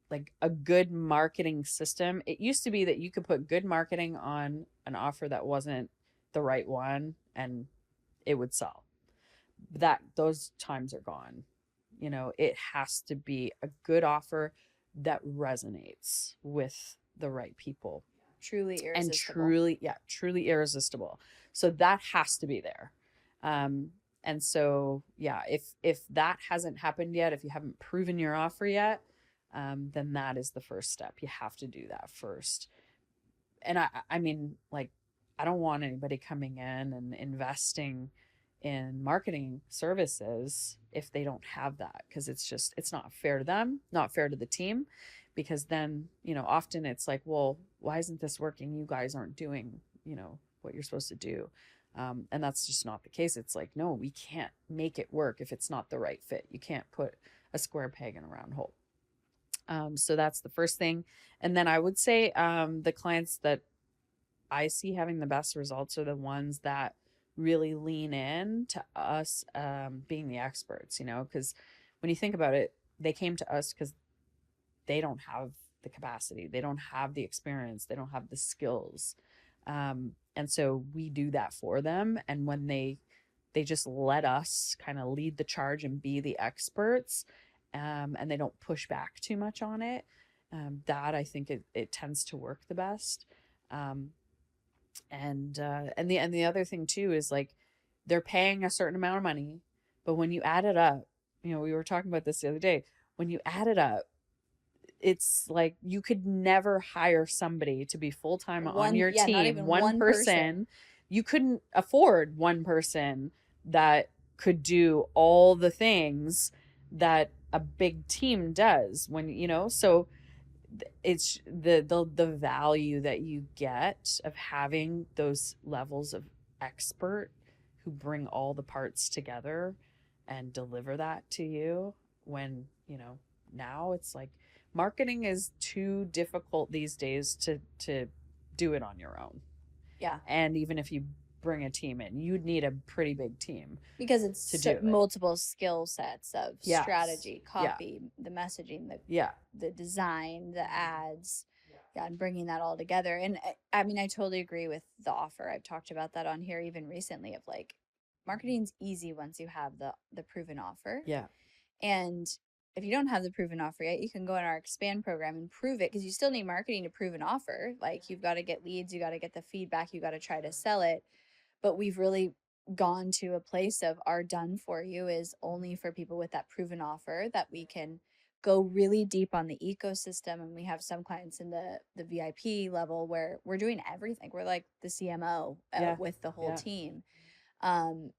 like a good marketing system. It used to be that you could put good marketing on an offer that wasn't the right one and it would sell. Those times are gone. It has to be a good offer that resonates with the right people. Truly irresistible. And truly irresistible. So that has to be there. And so, yeah, if that hasn't happened yet, if you haven't proven your offer yet, then that is the first step. You have to do that first. And I mean, like, I don't want anybody coming in and investing in marketing services if they don't have that, because it's not fair to them, not fair to the team, because then, often it's like, well, why isn't this working? You guys aren't doing, what you're supposed to do. And that's just not the case. It's like, no, we can't make it work if it's not the right fit. You can't put a square peg in a round hole. So that's the first thing. And then I would say the clients that I see having the best results are the ones that really lean in to us being the experts, because when you think about it, they came to us because they don't have the capacity, they don't have the experience, they don't have the skills. And so we do that for them. And when they just let us kind of lead the charge and be the experts, and they don't push back too much on it, that I think it tends to work the best. And the other thing too is like they're paying a certain amount of money, but when you add it up, we were talking about this the other day, when you add it up, it's like you could never hire somebody to be full-time on your team. Not even one person. You couldn't afford one person that could do all the things that a big team does so it's the value that you get of having those levels of expert who bring all the parts together and deliver that to you when now it's like marketing is too difficult these days to do it on your own. Yeah. And even if you bring a team in. You'd need a pretty big team because to it's do it. multiple skill sets of Yes. strategy, Yeah. copy, the messaging, Yeah. the design, the ads, yeah, and bringing that all together. And I mean, I totally agree with the offer. I've talked about that on here even recently of like marketing's easy once you have the proven offer. Yeah. And if you don't have the proven offer yet, you can go in our expand program and prove it, because you still need marketing to prove an offer. Like you've got to get leads, you got to get the feedback, you got to try to sell it. But we've really gone to a place of our done for you is only for people with that proven offer, that we can go really deep on the ecosystem. And we have some clients in the VIP level where we're doing everything. We're like the CMO Yeah. with the whole Yeah. team. um,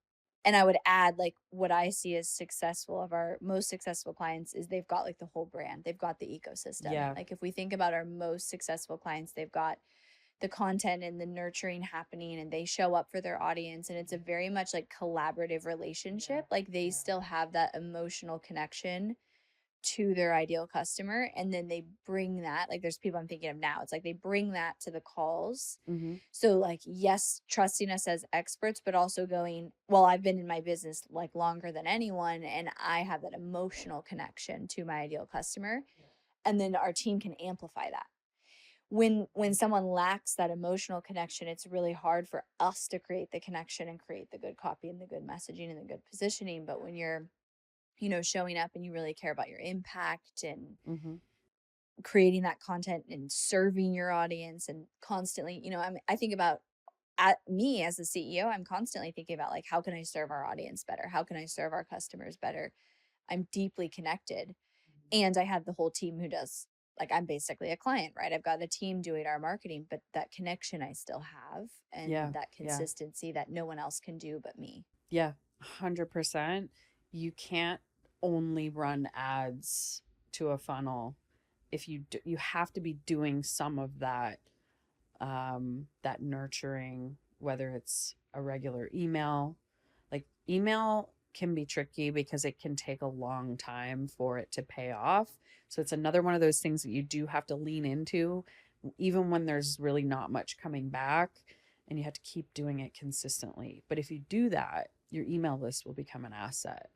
and I would add, like, what I see as successful of our most successful clients is they've got like the whole brand, they've got the ecosystem. Yeah. Like if we think about our most successful clients, they've got the content and the nurturing happening, and they show up for their audience, and it's a very much like collaborative relationship. Like they still have that emotional connection to their ideal customer, and then they bring that, like there's people I'm thinking of now, it's like they bring that to the calls. Mm-hmm. So like, yes, trusting us as experts, but also going, well, I've been in my business like longer than anyone, and I have that emotional connection to my ideal customer. And then our team can amplify that. When someone lacks that emotional connection, it's really hard for us to create the connection and create the good copy and the good messaging and the good positioning. But when you're, showing up and you really care about your impact and Mm-hmm. creating that content and serving your audience and constantly, I think about, at me as a CEO, I'm constantly thinking about like, how can I serve our audience better? How can I serve our customers better? I'm deeply connected. And I have the whole team who does, like, I'm basically a client, right? I've got a team doing our marketing, but that connection I still have, Yeah. and that Yeah. consistency that no one else can do but me. Yeah. 100%. You can't only run ads to a funnel. If you have to be doing some of that, that nurturing, whether it's a regular email. Like email can be tricky because it can take a long time for it to pay off. So it's another one of those things that you do have to lean into, even when there's really not much coming back, and you have to keep doing it consistently. But if you do that, your email list will become an asset,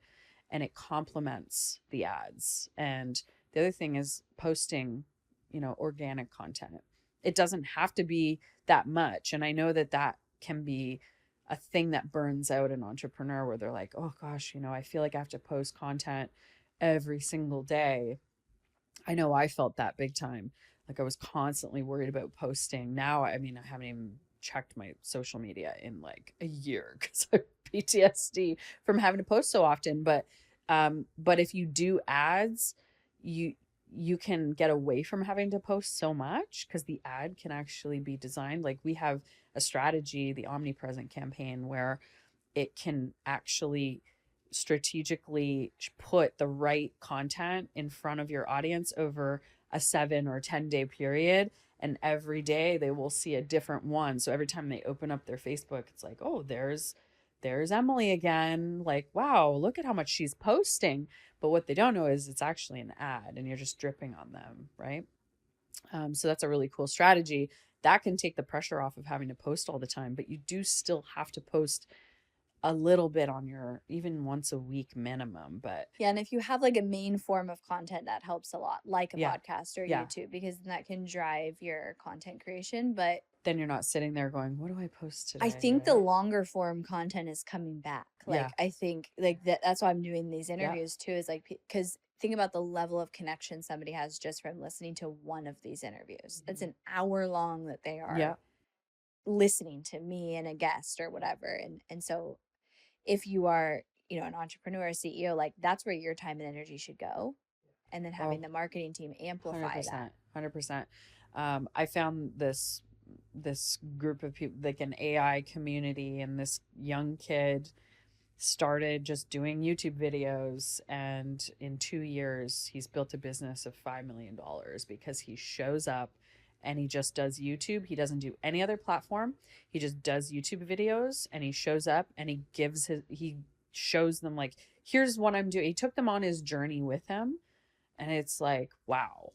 and it complements the ads. And the other thing is posting, organic content. It doesn't have to be that much. And I know that that can be a thing that burns out an entrepreneur, where they're like, oh gosh, I feel like I have to post content every single day. I know I felt that big time. Like I was constantly worried about posting. Now, I mean, I haven't even checked my social media in like a year because I have PTSD from having to post so often. But if you do ads, you you can get away from having to post so much, because the ad can actually be designed. Like we have a strategy, the omnipresent campaign, where it can actually strategically put the right content in front of your audience over a 7 or 10 day period. And every day they will see a different one. So every time they open up their Facebook, it's like, oh, there's Emily again. Like, wow, look at how much she's posting. But what they don't know is it's actually an ad, and you're just dripping on them, right? So that's a really cool strategy that can take the pressure off of having to post all the time. But you do still have to post a little bit on your, even once a week minimum. But Yeah, and if you have like a main form of content, that helps a lot, like a yeah, podcast or yeah, YouTube, because then that can drive your content creation. But then you're not sitting there going, what do I post I today, think the right? longer form content is coming back. Yeah. Like I think like that's why I'm doing these Yeah. interviews too, is like, because think about the level of connection somebody has just from listening to one of these interviews. It's an hour long that they Yeah. are listening to me and a guest or whatever. And so if you are, an entrepreneur, a CEO, like that's where your time and energy should go. And then Oh, having the marketing team amplify that. 100%. I found this group of people, like an AI community, and this young kid started just doing YouTube videos, and in 2 years he's built a business of $5 million, because he shows up and he just does YouTube. He doesn't do any other platform. He just does YouTube videos, and he shows up and he shows them, like, here's what I'm doing. He took them on his journey with him, and it's like, wow,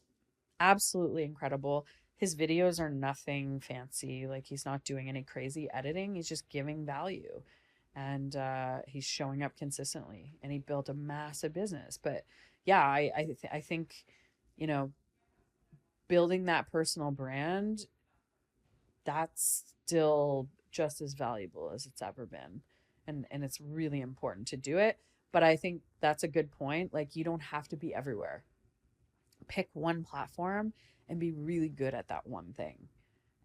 absolutely incredible. his videos are nothing fancy. Like he's not doing any crazy editing. He's just giving value. And he's showing up consistently. And he built a massive business. But yeah, I think, you know, building that personal brand, that's still just as valuable as it's ever been. And it's really important to do it. But I think that's a good point. Like you don't have to be everywhere. Pick one platform and be really good at that one thing.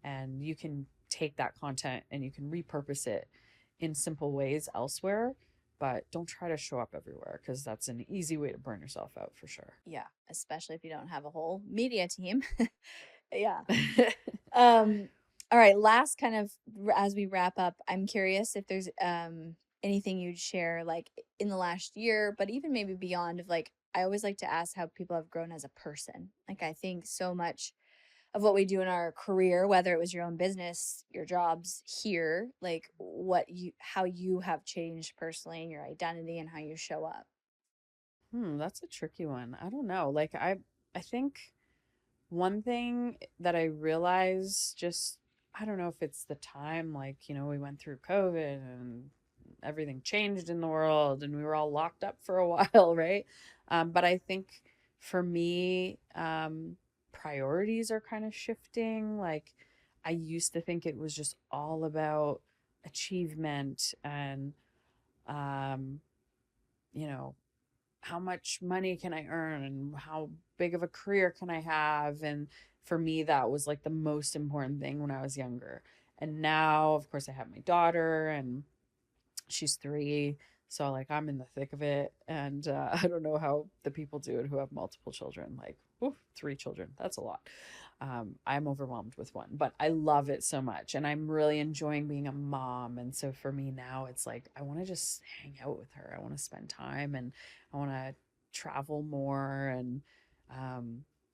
And you can take that content and you can repurpose it in simple ways elsewhere, but don't try to show up everywhere because that's an easy way to burn yourself out for sure. Yeah, especially if you don't have a whole media team. Yeah. Um, all right, last kind of as we wrap up, I'm curious if there's anything you'd share like in the last year, but even maybe beyond of like I always like to ask how people have grown as a person. Like I think so much of what we do in our career, whether it was your own business, your jobs here, like how you have changed personally and your identity and how you show up. That's a tricky one. I don't know. Like I think one thing that I realized just I don't know if it's the time like, we went through COVID and everything changed in the world and we were all locked up for a while, right? But I think for me, priorities are kind of shifting. Like I used to think it was just all about achievement and um, you know, how much money can I earn and how big of a career can I have? And for me, that was like the most important thing when I was younger. And now, of course, I have my daughter and she's 3. So like I'm in the thick of it. And I don't know how the people do it who have multiple children. Like, oof, 3 children. That's a lot. I'm overwhelmed with one, but I love it so much. And I'm really enjoying being a mom. And so for me now, it's like, I want to just hang out with her. I want to spend time and I want to travel more and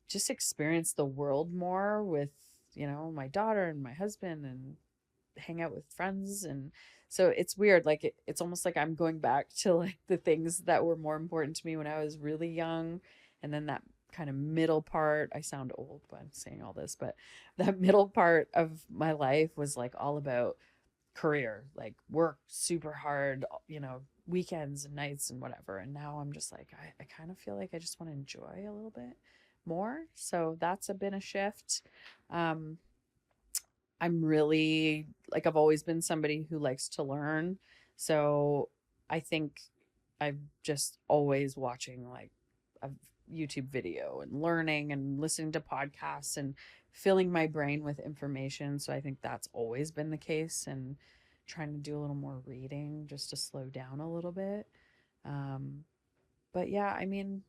just experience the world more with, my daughter and my husband and hang out with friends. And so it's weird. Like it's almost like I'm going back to like the things that were more important to me when I was really young. And then that kind of middle part, I sound old by saying all this, but that middle part of my life was like all about career, like work super hard, weekends and nights and whatever. And now I'm just like, I kind of feel like I just want to enjoy a little bit more. So that's been a shift. Um, I'm really like I've always been somebody who likes to learn. So I think I'm just always watching like a YouTube video and learning and listening to podcasts and filling my brain with information. So I think that's always been the case and trying to do a little more reading just to slow down a little bit. Um, but yeah, I mean,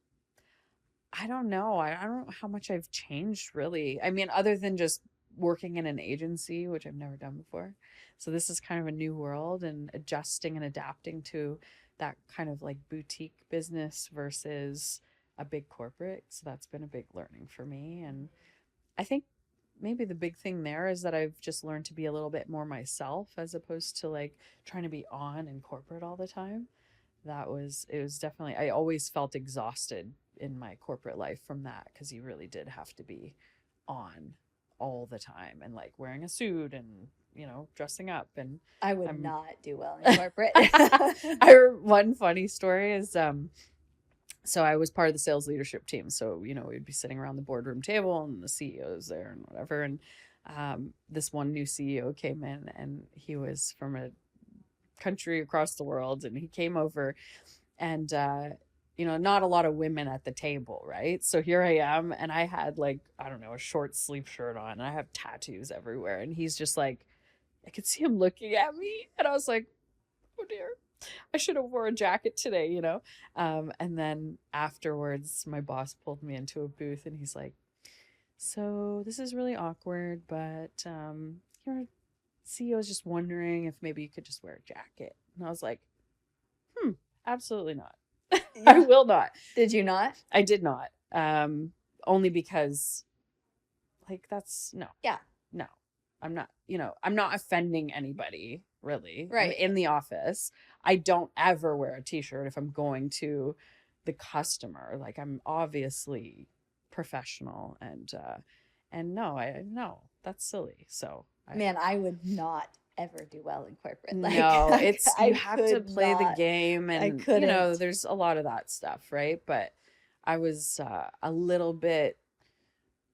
I don't know. I don't know how much I've changed really. I mean, other than just working in an agency, which I've never done before. So this is kind of a new world and adjusting and adapting to that kind of like boutique business versus a big corporate. So that's been a big learning for me. And I think maybe the big thing there is that I've just learned to be a little bit more myself as opposed to like trying to be on in corporate all the time. It was definitely, I always felt exhausted in my corporate life from that because you really did have to be on all the time and like wearing a suit and dressing up. And I would I'm not do well in corporate. one funny story is so I was part of the sales leadership team, so we'd be sitting around the boardroom table and the CEO's there and whatever. And this one new CEO came in and he was from a country across the world and he came over and not a lot of women at the table, right? So here I am and I had like, I don't know, a short sleeve shirt on and I have tattoos everywhere and he's just like, I could see him looking at me and I was like, oh dear, I should have wore a jacket today. And then afterwards my boss pulled me into a booth and he's like, so this is really awkward, but your CEO is just wondering if maybe you could just wear a jacket. And I was like, absolutely not. I Yeah. will not. Did you not? I did not. Only because like that's no. Yeah. No. I'm not offending anybody, really. I'm Right. in the office. I don't ever wear a t-shirt if I'm going to the customer. Like I'm obviously professional and And no, that's silly. So Man, I would not ever do well in corporate. no, it's you I have to could play the not. game, I and couldn't. there's a lot of that stuff, right? But I was a little bit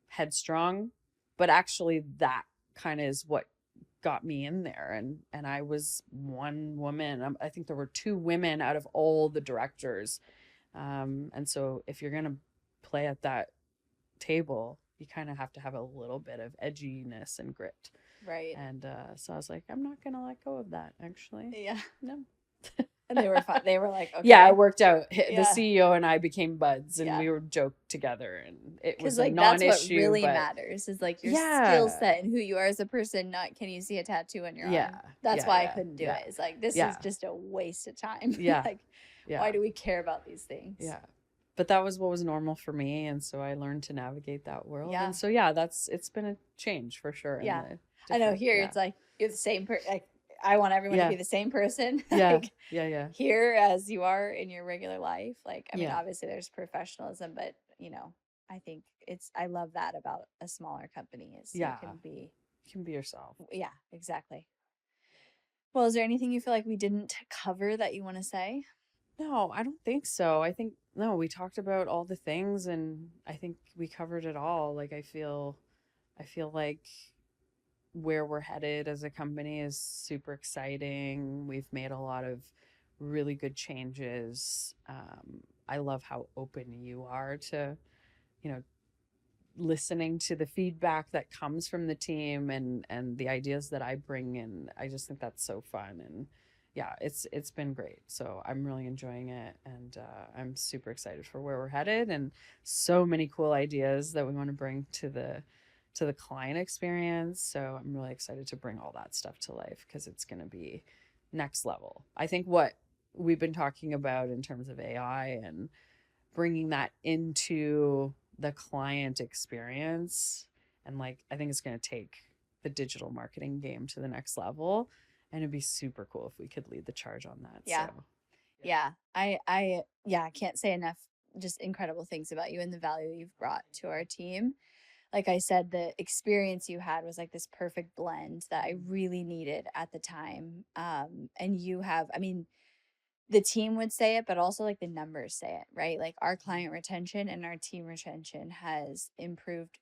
headstrong, but actually that kind of is what got me in there. And I was one woman. I think there were two women out of all the directors. And so if you're gonna play at that table, you kind of have to have a little bit of edginess and grit. Right. And so I was like, I'm not gonna let go of that, actually. Yeah. No. And they were fun. They were like, okay. Yeah, it worked out. The Yeah. CEO and I became buds, and Yeah. we would joke together, and it was Because a like that's what non-issue. really but matters is like your yeah, skill set and who you are as a person, not can you see a tattoo on your yeah, arm. That's yeah, why I yeah, couldn't do yeah, it. It's like this yeah, is just a waste of time. yeah, Like, yeah, why do we care about these things? yeah. But that was what was normal for me, and so I learned to navigate that world. Yeah. And so yeah, it's been a change for sure. Yeah. In the I know different- here yeah. it's like you're the same person. Like I want everyone to Yeah. be the same person. Yeah, Like yeah. here as you are in your regular life. Like, I mean, Yeah. obviously there's professionalism, but I think I love that about a smaller company is Yeah. you can be, You can be yourself. yeah, exactly. Well, is there anything you feel like we didn't cover that you want to say? No, I don't think so. I think no, we talked about all the things, and I think we covered it all. Like I feel like where we're headed as a company is super exciting. We've made a lot of really good changes. I love how open you are to, listening to the feedback that comes from the team, and the ideas that I bring in. I just think that's so fun, and yeah, it's been great. So I'm really enjoying it, and I'm super excited for where we're headed, and so many cool ideas that we want to bring to the client experience. So I'm really excited to bring all that stuff to life because it's going to be next level. I think what we've been talking about in terms of AI and bringing that into the client experience, and like I think it's going to take the digital marketing game to the next level, and it'd be super cool if we could lead the charge on that. Yeah. So Yeah. I can't say enough just incredible things about you and the value you've brought to our team. Like I said, the experience you had was like this perfect blend that I really needed at the time. And you have, I mean, the team would say it, but also like the numbers say it, right? Like our client retention and our team retention has improved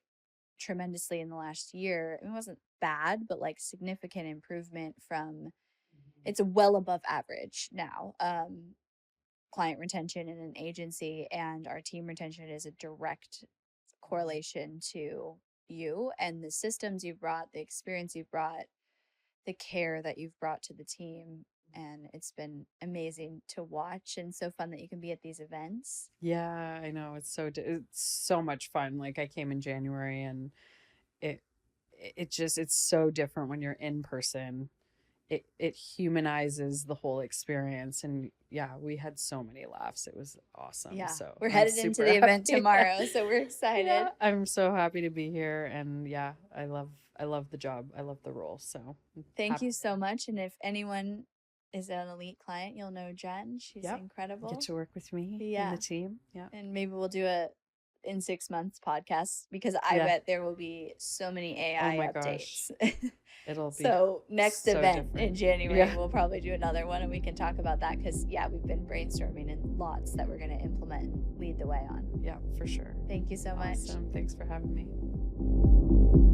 tremendously in the last year. It wasn't bad, but like significant improvement from it's well above average now. Client retention in an agency and our team retention is a direct correlation to you and the systems you've brought, the experience you've brought, the care that you've brought to the team. And it's been amazing to watch and so fun that you can be at these events. yeah, I know it's so much fun. Like I came in January, and it's so different when you're in person. It humanizes the whole experience, and yeah, we had so many laughs. It was awesome. Yeah. So We're I'm headed into super the event happy. tomorrow, so we're excited. Yeah, I'm so happy to be here, and yeah, I love the job. I love the role. So Thank you so much. And if anyone is an elite client, you'll know Jenn. She's Yep. incredible. Get to work with me Yeah. and the team. Yeah. And maybe we'll do a in 6 months podcast because I Yeah. bet there will be so many AI my updates. It'll be So next so event different. in January, Yeah. we'll probably do another one and we can talk about that because yeah, we've been brainstorming and lots that we're going to implement and lead the way on. Yeah, for sure. Thank you so much. Awesome. Thanks for having me.